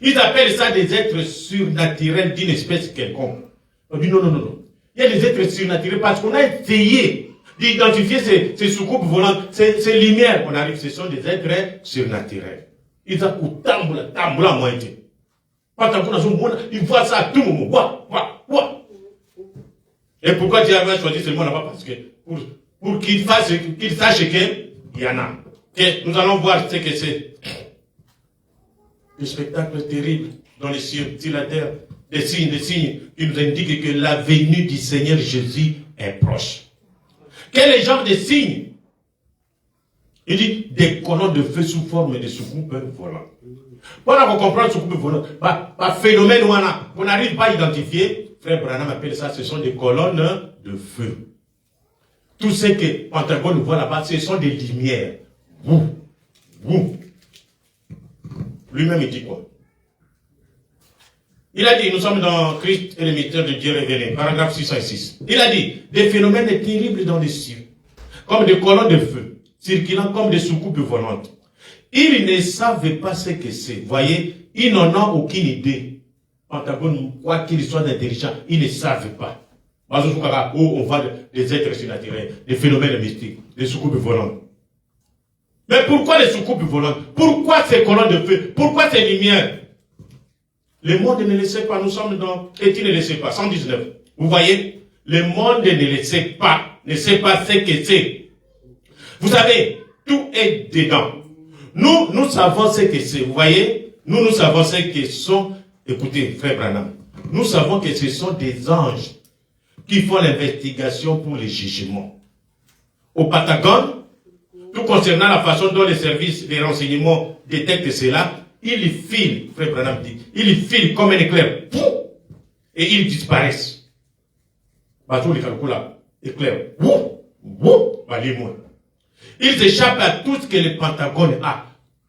Ils appellent ça des êtres surnaturels d'une espèce quelconque. On dit non. Il y a des êtres surnaturels parce qu'on a essayé d'identifier ces soucoupes volantes, ces lumières qu'on arrive, ce sont des êtres surnaturels. Ils ont tamboula moitié. Ils voient ça à tout moment. Et pourquoi Dieu avait choisi ce mot là-bas? Parce que pour qu'ils sachent qu'il y en a. Que nous allons voir ce que c'est. Le spectacle terrible dans les cieux, sur la terre. Des signes qui nous indiquent que la venue du Seigneur Jésus est proche. Quel genre de signes? Il dit des colonnes de feu sous forme de soucoupes volantes. Voilà qu'on comprend soucoupes volantes. Par phénomène qu'on n'arrive pas à identifier, Frère Branham appelle ça, ce sont des colonnes de feu. Tout ce que Pentagone voit là-bas, ce sont des lumières. Lui-même, il dit quoi? Il a dit, nous sommes dans Christ et le mystère de Dieu révélé, paragraphe 606. Il a dit, des phénomènes terribles dans les cieux, comme des colonnes de feu, circulant comme des soucoupes volantes. Ils ne savent pas ce que c'est. Voyez, ils n'en ont aucune idée. Pentagone, quoi qu'ils soient intelligents, ils ne savent pas. Où on voit des êtres surnaturels, des phénomènes mystiques, des soucoupes volantes. Mais pourquoi les soucoupes volantes? Pourquoi ces colonnes de feu? Pourquoi ces lumières? Le monde ne le sait pas, nous sommes dans... Et tu ne le sais pas, 119. Vous voyez? Le monde ne le sait pas ce que c'est. Vous savez, tout est dedans. Nous savons ce que c'est, vous voyez? Nous savons ce que sont... Écoutez, frère Branham, nous savons que ce sont des anges qui font l'investigation pour les jugements. Au Patagone, tout concernant la façon dont les services de renseignement détectent cela, ils filent, frère Branham dit, ils filent comme un éclair, et ils disparaissent. Bateau les calculs là, éclair, ils échappent à tout ce que le Pentagone a.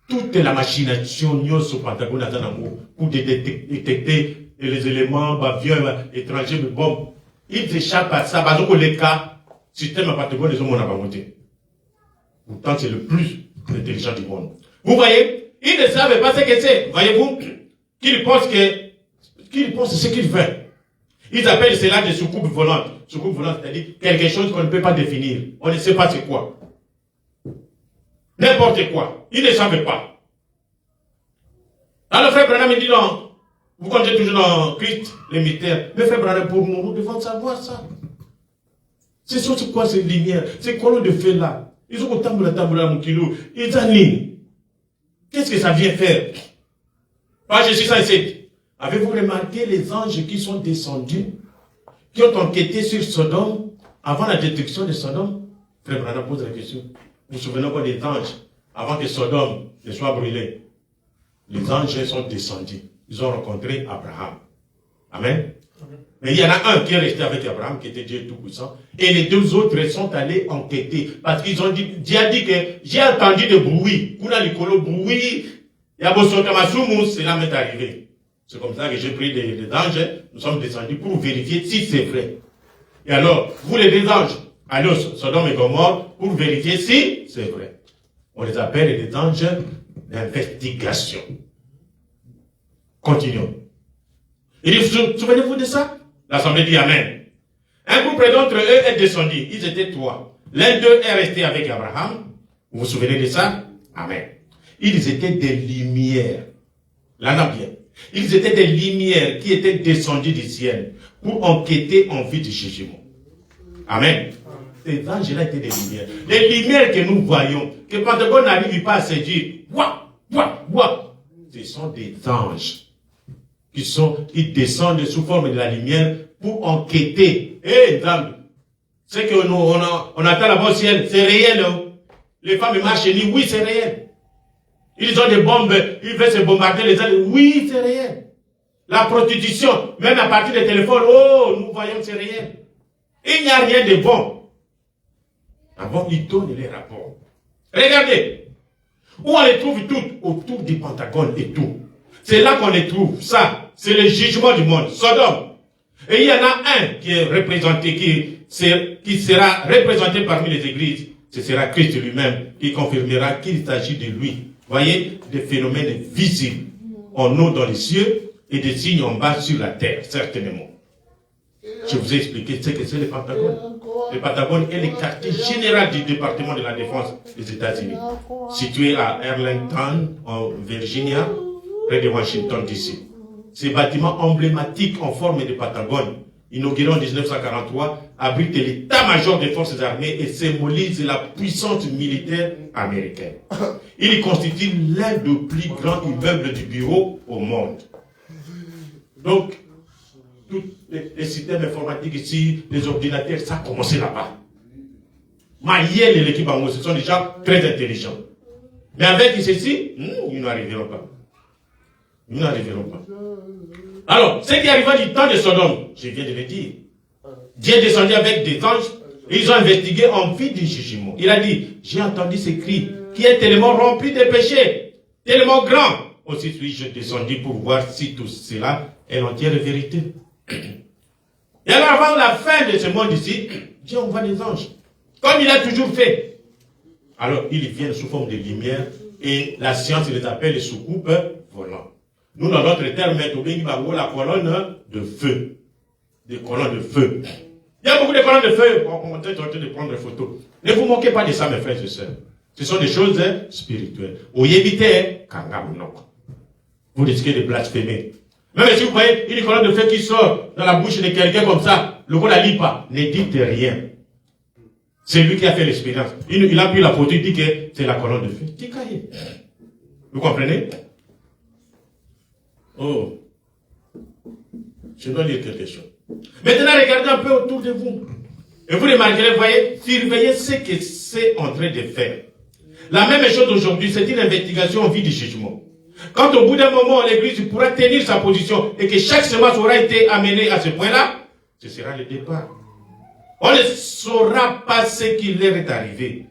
Toute la machination au Pentagone a pour détecter les éléments avions étrangers, mais bon, ils échappent à ça. Parce que les cas, système Pentagone, ils ont mon avancé. Pourtant, c'est le plus intelligent du monde. Vous voyez, ils ne savent pas ce que c'est. Voyez-vous, qu'ils pensent ce qu'ils veulent. Ils appellent cela des soucoupes volantes. Soucoupes volantes, c'est-à-dire quelque chose qu'on ne peut pas définir. On ne sait pas c'est quoi. N'importe quoi. Ils ne savent pas. Alors, frère Branham, il dit non. Vous comptez toujours dans Christ, les mystères. Mais frère Branham, pour nous devons savoir ça. C'est quoi ces lumières? Ces colonnes de feu là? Ils ont autant de la table à mon kilo. Ils alignent. Qu'est-ce que ça vient faire? Page 607. Avez-vous remarqué les anges qui sont descendus, qui ont enquêté sur Sodome avant la destruction de Sodome? Frère Branham pose la question. Vous vous souvenez quoi des anges avant que Sodome ne soit brûlé? Les anges sont descendus. Ils ont rencontré Abraham. Amen. Mais il y en a un qui est resté avec Abraham, qui était Dieu Tout-Puissant, et les deux autres sont allés enquêter. Parce qu'ils ont dit, Dieu a dit que j'ai entendu des bruits. Kuna Nicolo bruit, Yabosotamasumu, cela m'est arrivé. C'est comme ça que j'ai pris des anges, nous sommes descendus pour vérifier si c'est vrai. Et alors, vous les deux anges, allez au Sodome et Gomorrhe pour vérifier si c'est vrai. On les appelle des anges d'investigation. Continuons. Il dit, souvenez-vous de ça? L'assemblée dit Amen. Un groupe d'entre eux est descendu. Ils étaient trois. L'un d'eux est resté avec Abraham. Vous vous souvenez de ça? Amen. Ils étaient des lumières. Là, bien. Ils étaient des lumières qui étaient descendues du ciel pour enquêter en vue du jugement. Amen. Ces anges-là étaient des lumières. Les lumières que nous voyons, que Pentagone n'arrive pas à se dire, ce sont des anges qui descendent sous forme de la lumière pour enquêter. C'est que on attend là-bas au ciel, c'est réel. Hein? Les femmes marchent et disent, oui, c'est réel. Ils ont des bombes, ils veulent se bombarder les gens, oui, c'est réel. La prostitution, même à partir des téléphones, nous voyons que c'est réel. Il n'y a rien de bon. Avant, ils donnent les rapports. Regardez, où on les trouve toutes, autour du Pentagone et tout. C'est là qu'on les trouve, ça. C'est le jugement du monde, Sodome. Et il y en a un qui est représenté, qui sera représenté parmi les églises. Ce sera Christ lui-même qui confirmera qu'il s'agit de lui. Voyez, des phénomènes visibles en haut dans les cieux et des signes en bas sur la terre, certainement. Je vous ai expliqué ce que c'est le Pentagone. Le Pentagone est le quartier général du département de la défense des États-Unis, situé à Arlington, en Virginia, près de Washington, D.C. Ces bâtiments emblématiques en forme de Pentagone, inauguré en 1943, abritent l'état-major des forces armées et symbolisent la puissance militaire américaine. Il constitue l'un des plus grands immeubles du bureau au monde. Donc, tous les systèmes informatiques ici, les ordinateurs, ça a commencé là-bas. Maïel et l'équipe en ce sont des gens très intelligents. Mais avec ceci, ils n'arriveront pas. Ils n'arriveront pas. Alors, ce qui arriva du temps de Sodome, je viens de le dire. Dieu est descendu avec des anges et ils ont investigué en vue du jugement. Il a dit, j'ai entendu ce cri qui est tellement rempli de péchés, tellement grand. Aussi suis-je descendu pour voir si tout cela est l'entière vérité. Et alors, avant la fin de ce monde ici, Dieu envoie des anges, comme il a toujours fait. Alors, ils viennent sous forme de lumière et la science les appelle les soucoupes volantes. Nous, dans notre terme, la colonne de feu. Des colonnes de feu. Il y a beaucoup de colonnes de feu. On est en train de prendre des photos. Ne vous moquez pas de ça, mes frères et sœurs. Ce sont des choses spirituelles. Vous risquez de blasphémer. Même si vous voyez une colonne de feu qui sort dans la bouche de quelqu'un comme ça, le gars la lit pas, ne dites rien. C'est lui qui a fait l'expérience. Il a pris la photo, il dit que c'est la colonne de feu. Vous comprenez? Oh. Je dois dire quelque chose. Maintenant, regardez un peu autour de vous. Et vous remarquerez, vous voyez, surveillez ce que c'est en train de faire. La même chose aujourd'hui, c'est une investigation en vue du jugement. Quand au bout d'un moment, l'Église pourra tenir sa position et que chaque semence aura été amenée à ce point-là, ce sera le départ. On ne saura pas ce qui leur est arrivé.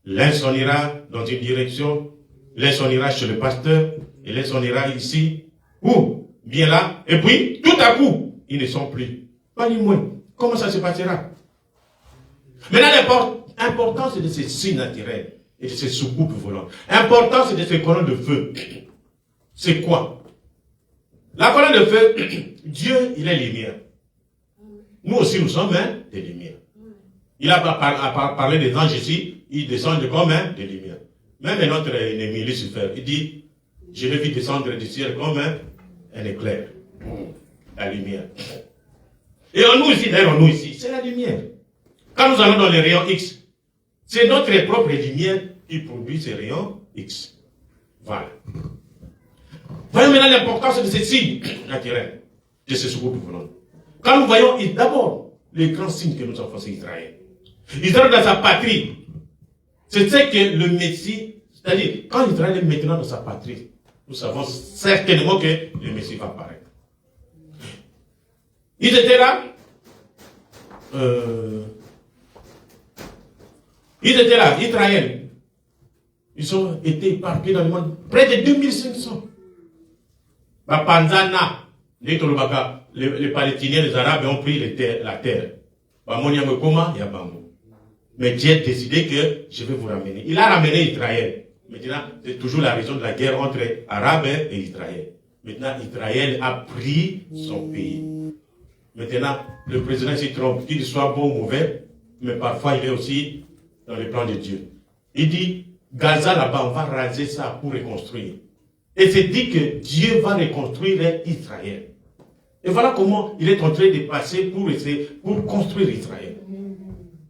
L'un s'en ira dans une direction, l'un s'en ira chez le pasteur, et l'un s'en ira ici, ou bien là, et puis, tout à coup, ils ne sont plus. Pas ni moins. Comment ça se passera? Maintenant, l'importance de ces signes naturels et de ces soucoupes volantes. L'importance de ces colonnes de feu. C'est quoi? La colonne de feu, Dieu, il est lumière. Nous aussi, nous sommes des lumières. Il a parlé des anges ici, ils descendent comme des lumières. Même notre ennemi Lucifer, il dit, je l'ai vu descendre du ciel comme un éclair. La lumière. Et en nous ici, d'ailleurs, nous ici, c'est la lumière. Quand nous allons dans les rayons X, c'est notre propre lumière qui produit ces rayons X. Voilà. Voyons maintenant l'importance de ces signes naturels, de ces secours volant. Quand nous voyons d'abord les grands signes que nous avons fait Israël. Israël dans sa patrie, c'est ce que le Messie, c'est-à-dire quand Israël est maintenant dans sa patrie, nous savons certainement que le Messie va apparaître. Ils étaient là. Ils étaient là, Israël. Ils ont été éparpillés dans le monde. Près de 2500. Panzana, les Palestiniens, les Arabes ont pris la terre. Mais Dieu a décidé que je vais vous ramener. Il a ramené Israël. Maintenant, c'est toujours la raison de la guerre entre Arabes et Israël. Maintenant, Israël a pris son pays. Maintenant, le président s'y trompe, qu'il soit bon ou mauvais, mais parfois il est aussi dans le plan de Dieu. Il dit, Gaza là-bas, on va raser ça pour reconstruire. Et c'est dit que Dieu va reconstruire Israël. Et voilà comment il est en train de passer pour construire Israël.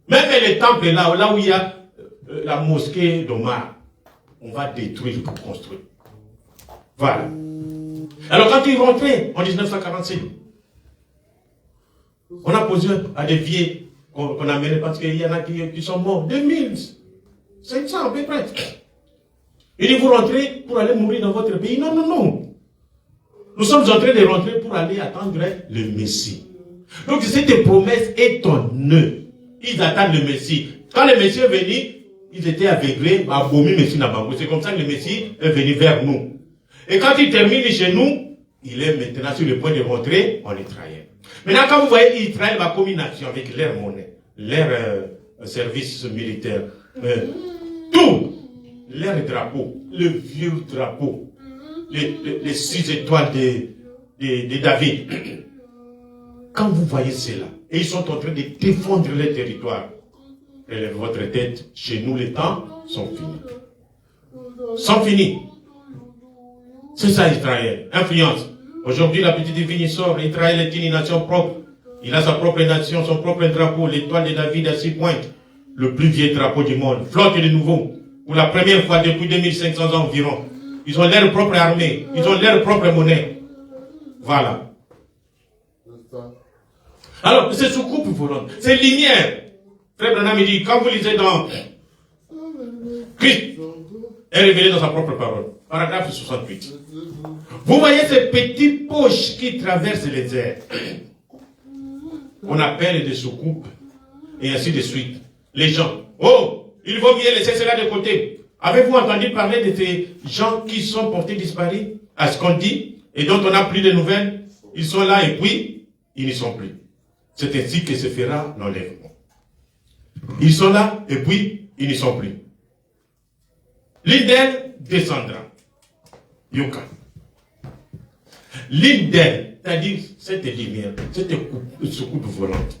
Même les temples là où il y a la mosquée d'Omar, on va détruire pour construire. Voilà. Alors quand il est rentré en 1947, on a posé à des vieux qu'on a menés parce qu'il y en a qui sont morts. 2500 à peu près. Il dit, vous rentrez pour aller mourir dans votre pays. Non, non, non. Nous sommes en train de rentrer pour aller attendre le Messie. Donc cette promesse est en eux. Ils attendent le Messie. Quand le Messie est venu, ils étaient aveuglés. C'est comme ça que le Messie est venu vers nous. Et quand il termine chez nous, il est maintenant sur le point de rentrer en Israël. Maintenant, quand vous voyez Israël va comme une nation avec leur monnaie, leur service militaire, tout, leur drapeau, le vieux drapeau, les 6 étoiles de David. Quand vous voyez cela, et ils sont en train de défendre leur territoire, relèvez votre tête, chez nous les temps sont finis. Sont finis. C'est ça Israël, influence. Aujourd'hui, la petite divine sort. Israël est une nation propre. Il a sa propre nation, son propre drapeau, l'étoile de David à 6 pointes. Le plus vieux drapeau du monde. Flotte de nouveau. Pour la première fois depuis 2500 ans environ. Ils ont leur propre armée. Ils ont leur propre monnaie. Voilà. Alors, c'est soucoupe volante. C'est lumière. Frère Branham me dit, quand vous lisez dans Christ est révélé dans sa propre parole. Paragraphe 68. Vous voyez ces petites poches qui traversent les airs. On appelle des soucoupes. Et ainsi de suite. Les gens. Oh, il vaut mieux laisser cela de côté. Avez-vous entendu parler de ces gens qui sont portés disparus? À ce qu'on dit. Et dont on n'a plus de nouvelles. Ils sont là et puis, ils n'y sont plus. C'est ainsi que se fera l'enlèvement. Ils sont là et puis, ils n'y sont plus. L'une d'elles descendra. Yuka. L'une d'elles, c'est-à-dire cette lumière, cette soucoupe volante,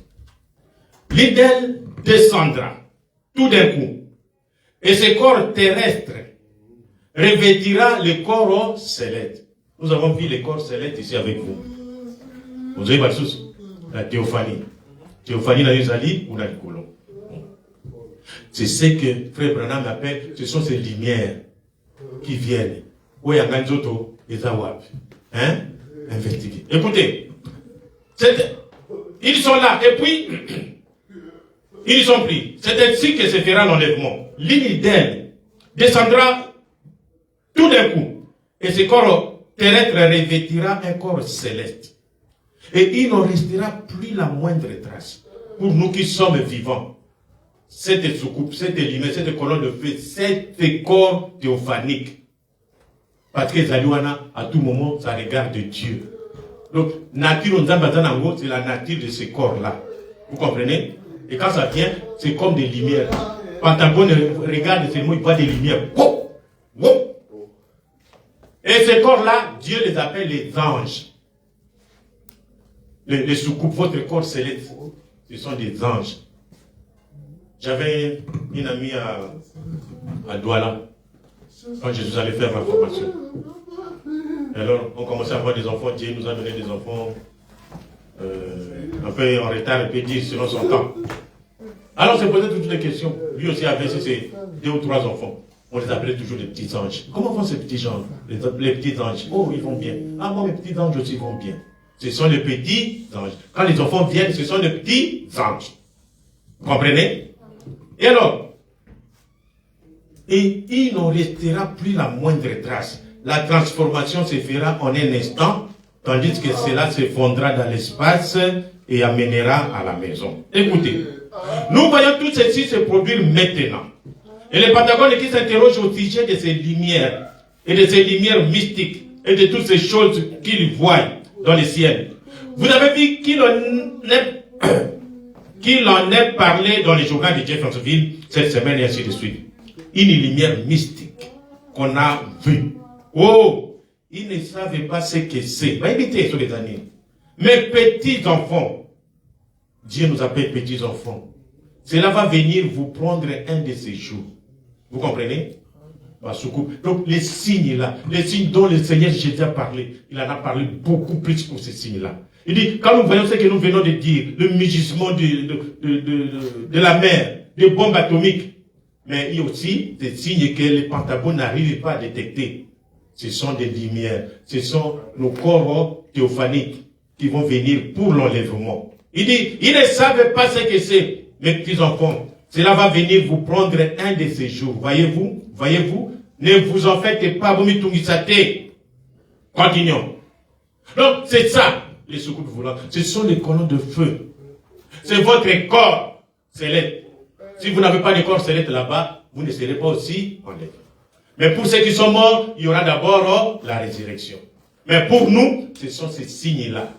l'idole descendra tout d'un coup. Et ce corps terrestre revêtira le corps céleste. Nous avons vu les corps célestes ici avec vous. Vous avez pas de souci. La théophanie. Théophanie dans les alliés ou dans les colons. C'est ce que Frère Branham appelle, ce sont ces lumières qui viennent. Où il y a un autre, ils ont investigué. Écoutez, ils sont là, et puis, ils sont pris. C'est ainsi que se fera l'enlèvement. L'idole descendra tout d'un coup. Et ce corps terrestre revêtira un corps céleste. Et il n'en restera plus la moindre trace. Pour nous qui sommes vivants, cette soucoupe, cette lumière, cette colonne de feu, cet corps théophanique. Parce que Zalouana, à tout moment, ça regarde Dieu. Donc, nature, c'est la nature de ce corps-là. Vous comprenez? Et quand ça vient, c'est comme des lumières. Pentagone regarde seulement, il voit des lumières. Wow! Wow! Et ces corps-là, Dieu les appelle les anges. Les soucoupes, votre corps céleste, ce sont des anges. J'avais une amie à Douala, quand je suis allé faire ma formation. Alors, on commençait à avoir des enfants, Dieu nous a donné des enfants un peu en retard, un peu dire selon son temps. Alors, c'est posé toutes les questions. Lui aussi avait ses 2 ou 3 enfants. On les appelait toujours des petits anges. Comment vont ces petits anges? Les petits anges. Oh, ils vont bien. Ah, moi, mes petits anges aussi vont bien. Ce sont les petits anges. Quand les enfants viennent, ce sont les petits anges. Vous comprenez? Et alors, et il n'en restera plus la moindre trace. La transformation se fera en un instant, tandis que cela s'effondrera dans l'espace et amènera à la maison. Écoutez, nous voyons tout ceci se produire maintenant. Et les Patagones qui s'interrogent au sujet de ces lumières, et de ces lumières mystiques, et de toutes ces choses qu'ils voient dans les ciels. Vous avez vu qu'il en est parlé dans les journaux de Jeffersonville cette semaine et ainsi de suite. Une lumière mystique qu'on a vue. Oh, ils ne savaient pas ce que c'est. Va éviter sur les années. Mes petits enfants, Dieu nous appelle petits enfants. Cela va venir vous prendre un de ces jours. Vous comprenez? Donc les signes là, les signes dont le Seigneur Jésus a parlé, il en a parlé beaucoup plus pour ces signes-là. Il dit, quand nous voyons ce que nous venons de dire, le mugissement de la mer, des bombes atomiques, mais il y a aussi des signes que les Pentagones n'arrivent pas à détecter. Ce sont des lumières, ce sont nos corps théophaniques qui vont venir pour l'enlèvement. Il dit, ils ne savent pas ce que c'est, mes petits-enfants. Cela va venir vous prendre un de ces jours. Voyez-vous, ne vous en faites pas, vous m'y. Continuons. Donc, c'est ça, les soucoupes volantes. Ce sont les colonnes de feu. C'est votre corps céleste. Si vous n'avez pas de corps céleste là-bas, vous ne serez pas aussi enlevés. Mais pour ceux qui sont morts, il y aura d'abord la résurrection. Mais pour nous, ce sont ces signes-là.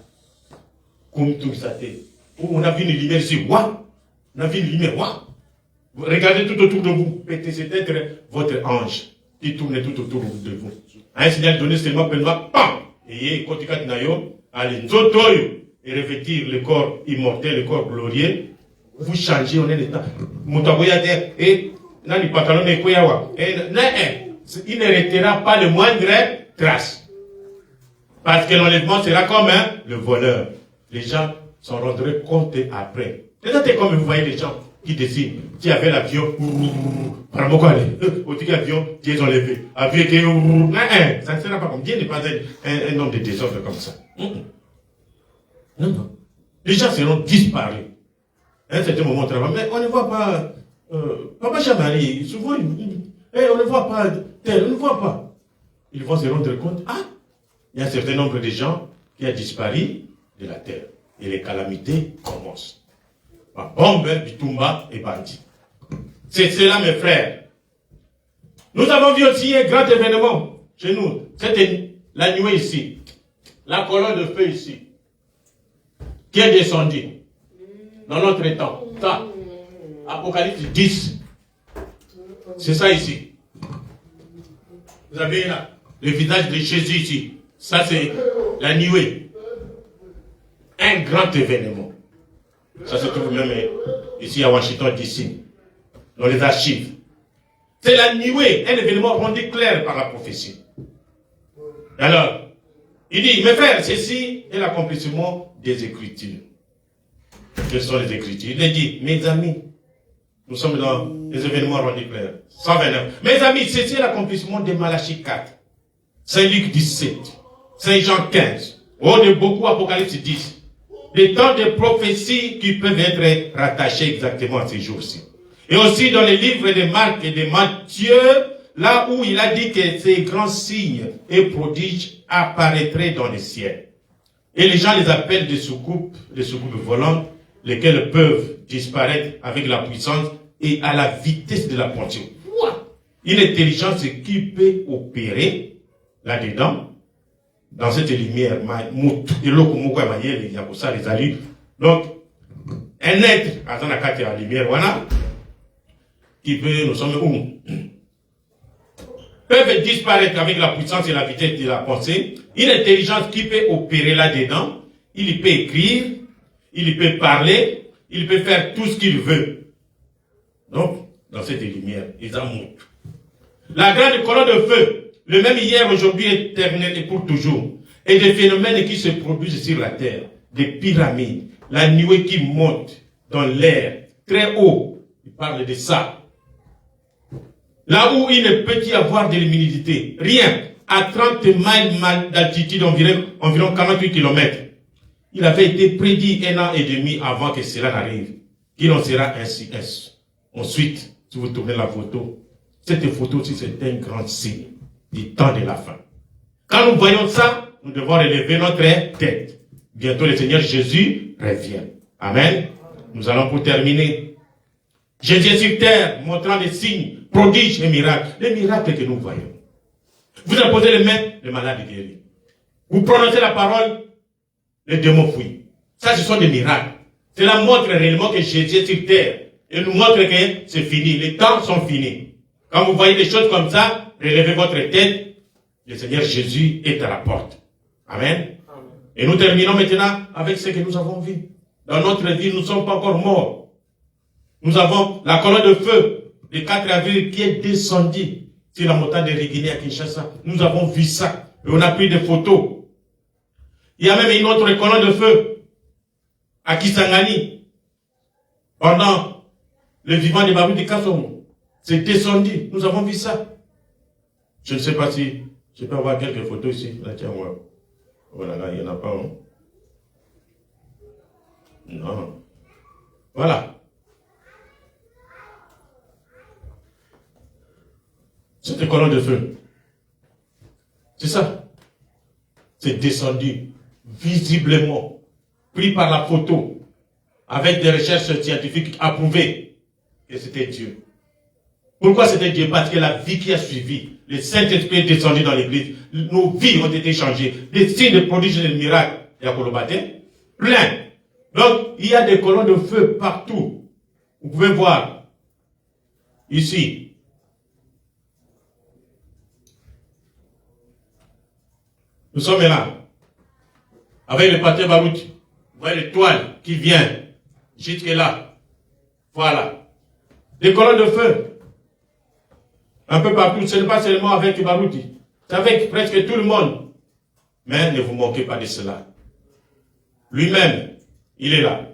Comme tout ça. On a vu une lumière ici. Waouh! On a vu une lumière. Waouh! Regardez tout autour de vous. C'est peut-être votre ange qui tourne tout autour de vous. Un signal donné seulement, pam! Et quand tu as allez, et revêtir le corps immortel, le corps glorieux, vous changez en un état. Il ne restera pas le moindre trace. Parce que l'enlèvement sera comme le voleur. Les gens s'en rendraient compte après. C'est comme vous voyez les gens qui dessinent. Qui avaient l'avion, par beaucoup aller. Au petit avion, qui est enlevé. Avion qui est, ça ne sera pas comme Dieu n'est pas un homme de désordre comme ça. Non. Les gens seront disparus. À un certain moment, on travaille, mais on ne voit pas, Papa Chamari, souvent, on ne voit pas tel, on ne voit pas. Ils vont se rendre compte, il y a un certain nombre de gens qui ont disparu de la terre. Et les calamités commencent. Bombe, bitumba et bandit. C'est cela, mes frères. Nous avons vu aussi un grand événement chez nous. C'était la nuée ici. La colonne de feu ici. Qui est descendue dans notre temps. Ça, Apocalypse 10. C'est ça ici. Vous avez là le visage de Jésus ici. Ça, c'est la nuée. Un grand événement. Ça se trouve même ici à Washington DC, dans les archives. C'est la nuée, un événement rendu clair par la prophétie. Alors, il dit, mes frères, ceci est l'accomplissement des Écritures. Quelles sont les Écritures? Il dit, mes amis, nous sommes dans les événements rendus clairs. 129. Mes amis, ceci est l'accomplissement de Malachie 4, Saint Luc 17, Saint Jean 15, de beaucoup Apocalypse 10. Des temps de prophéties qui peuvent être rattachés exactement à ces jours-ci. Et aussi dans les livres de Marc et de Matthieu, là où il a dit que ces grands signes et prodiges apparaîtraient dans le ciel. Et les gens les appellent des soucoupes volantes, lesquelles peuvent disparaître avec la puissance et à la vitesse de la pensée. Une intelligence qui peut opérer là-dedans, dans cette lumière, donc, un être, à la lumière, voilà, qui peut, nous sommes où? Peuvent disparaître avec la puissance et la vitesse de la pensée. Une intelligence qui peut opérer là-dedans, il peut écrire, il peut parler, il peut faire tout ce qu'il veut. Donc, dans cette lumière, ils en montrent. La grande colonne de feu, le même hier, aujourd'hui, éternel et pour toujours. Et des phénomènes qui se produisent sur la terre, des pyramides, la nuée qui monte dans l'air, très haut. Il parle de ça. Là où il ne peut y avoir de l'humidité, rien, à 30 miles d'altitude, environ 48 km. Il avait été prédit 1 an et demi avant que cela n'arrive, qu'il en sera ainsi. Ensuite, si vous tournez la photo, cette photo aussi c'est un grand signe du temps de la fin. Quand nous voyons ça, nous devons relever notre tête. Bientôt le Seigneur Jésus revient. Amen. Nous allons pour terminer. Jésus est sur terre, montrant des signes, prodiges et miracles. Les miracles que nous voyons. Vous imposez les mains, les malades guéris. Vous prononcez la parole, les démons fuient. Ça, ce sont des miracles. Cela montre réellement que Jésus est sur terre. Et nous montre que c'est fini. Les temps sont finis. Quand vous voyez des choses comme ça, relevez votre tête. Le Seigneur Jésus est à la porte. Amen. Et nous terminons maintenant avec ce que nous avons vu. Dans notre vie, nous ne sommes pas encore morts. Nous avons la colonne de feu le 4 avril qui est descendue sur la montagne de Riguiné à Kinshasa. Nous avons vu ça. Et on a pris des photos. Il y a même une autre colonne de feu à Kisangani. Pendant le vivant de Babou de Kassomo. C'est descendu. Nous avons vu ça. Je ne sais pas si je peux avoir quelques photos ici. Là, tiens, moi. Voilà, là, il n'y en a pas. Hein? Non. Voilà. Cette colonne de feu. C'est ça. C'est descendu visiblement, pris par la photo, avec des recherches scientifiques approuvées que c'était Dieu. Pourquoi c'était Dieu? Parce que la vie qui a suivi, le Saint-Esprit est descendu dans l'église, nos vies ont été changées, des signes de prodiges et de miracles, il y a plein. Donc, il y a des colonnes de feu partout. Vous pouvez voir, ici, nous sommes là, avec le pâté Barout. Vous voyez l'étoile qui vient jusque là. Voilà. Des colonnes de feu. Un peu partout. Ce n'est pas seulement avec Barouti. C'est avec presque tout le monde. Mais ne vous moquez pas de cela. Lui-même, il est là.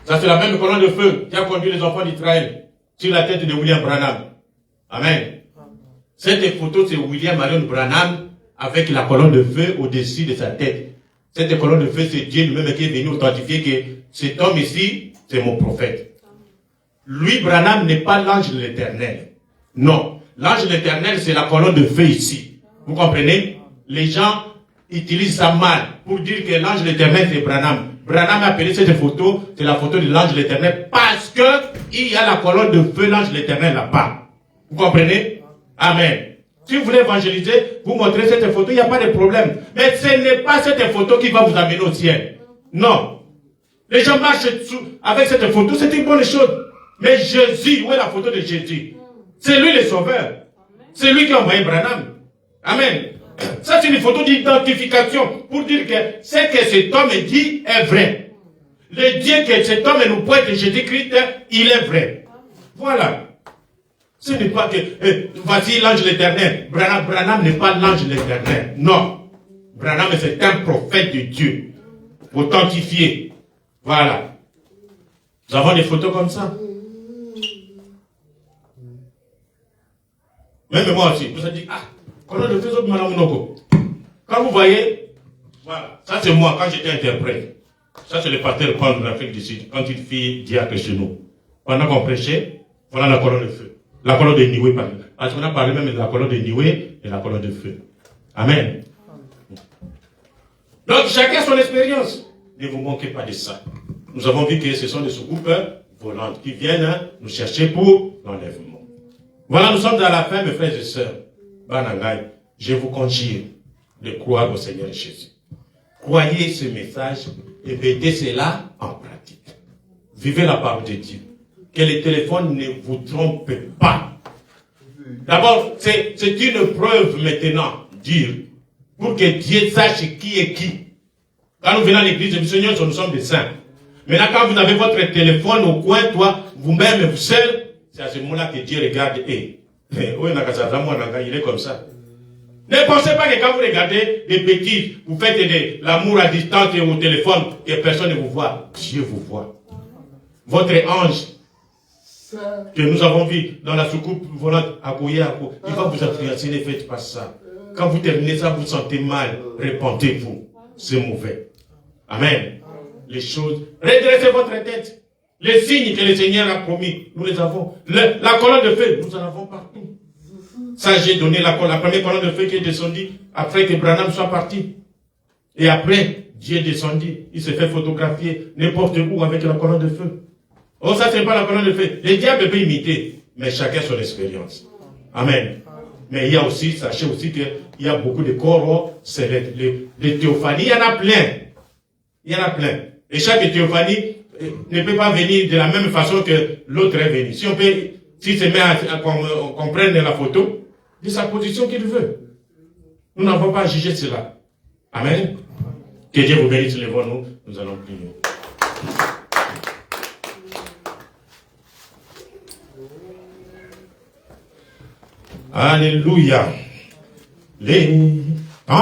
Ça, c'est la même colonne de feu qui a conduit les enfants d'Israël sur la tête de William Branham. Amen. Cette photo, c'est William Marion Branham avec la colonne de feu au-dessus de sa tête. Cette colonne de feu, c'est Dieu lui-même qui est venu authentifier que cet homme ici, c'est mon prophète. Lui, Branham, n'est pas l'ange de l'Éternel. Non. L'ange de l'Éternel, c'est la colonne de feu ici. Vous comprenez? Les gens utilisent ça mal pour dire que l'ange de l'Éternel, c'est Branham. Branham a appelé cette photo, c'est la photo de l'ange de l'Éternel parce que il y a la colonne de feu, l'ange de l'Éternel là-bas. Vous comprenez? Amen. Si vous voulez évangéliser, vous montrez cette photo, il n'y a pas de problème. Mais ce n'est pas cette photo qui va vous amener au ciel. Non. Les gens marchent avec cette photo, c'est une bonne chose. Mais Jésus, où est la photo de Jésus? C'est lui le sauveur. C'est lui qui a envoyé Branham. Amen. Ça, c'est une photo d'identification pour dire que ce que cet homme dit est vrai. Le Dieu que cet homme nous pointe de Jésus-Christ, il est vrai. Voilà. Ce n'est pas que, voici l'ange de l'Éternel. Branham n'est pas l'ange de l'Éternel. Non. Branham, c'est un prophète de Dieu. Authentifié. Voilà. Nous avons des photos comme ça. Même moi aussi. Vous avez dit, comment le faisons de Madame Noko? Quand vous voyez, voilà. Ça c'est moi quand j'étais interprète. Ça c'est le pasteur Paul de l'Afrique du Sud. Quand il fit diacre chez nous. Pendant qu'on prêchait, voilà la colonne de feu. La colonne de Nioué, par exemple. Parce qu'on a parlé même de la colonne de Nioué et la colonne de feu. Amen. Donc, chacun son expérience. Ne vous manquez pas de ça. Nous avons vu que ce sont des soucoupes volantes qui viennent nous chercher pour l'enlèvement. Voilà, nous sommes à la fin, mes frères et sœurs. Banangai, je vous conjure de croire au Seigneur Jésus. Croyez ce message et mettez cela en pratique. Vivez la parole de Dieu. Que les téléphones ne vous trompent pas. D'abord, c'est une preuve maintenant, dire, pour que Dieu sache qui est qui. Quand nous venons à l'église, le Seigneur, nous sommes des saints. Maintenant, quand vous avez votre téléphone au coin, toi, vous-même, vous seul, c'est à ce moment-là que Dieu regarde. Il est comme ça. Ne pensez pas que quand vous regardez des bêtises, vous faites de l'amour à distance et au téléphone, que personne ne vous voit. Dieu vous voit. Votre ange, que nous avons vu dans la soucoupe volante à Kouya, il va vous influencer, ne faites pas ça. Quand vous terminez ça, vous vous sentez mal, répentez-vous. C'est mauvais. Amen. Les choses, redressez votre tête. Les signes que le Seigneur a promis, nous les avons. La colonne de feu, nous en avons partout. Ça, j'ai donné la première colonne de feu qui est descendue après que Branham soit parti. Et après, Dieu est descendu. Il s'est fait photographier n'importe où avec la colonne de feu. Oh, ça, c'est pas la colonne de feu. Les diables peuvent imiter, mais chacun son expérience. Amen. Mais il y a aussi, sachez aussi qu'il y a beaucoup de corps célestes. Les théophanies, il y en a plein. Il y en a plein. Et chaque théophanie ne peut pas venir de la même façon que l'autre est venu. Si se met à qu'on prenne la photo de sa position qu'il veut. Nous n'avons pas à juger cela. Amen. Que Dieu vous bénisse, levons-nous, nous allons prier. Alléluia.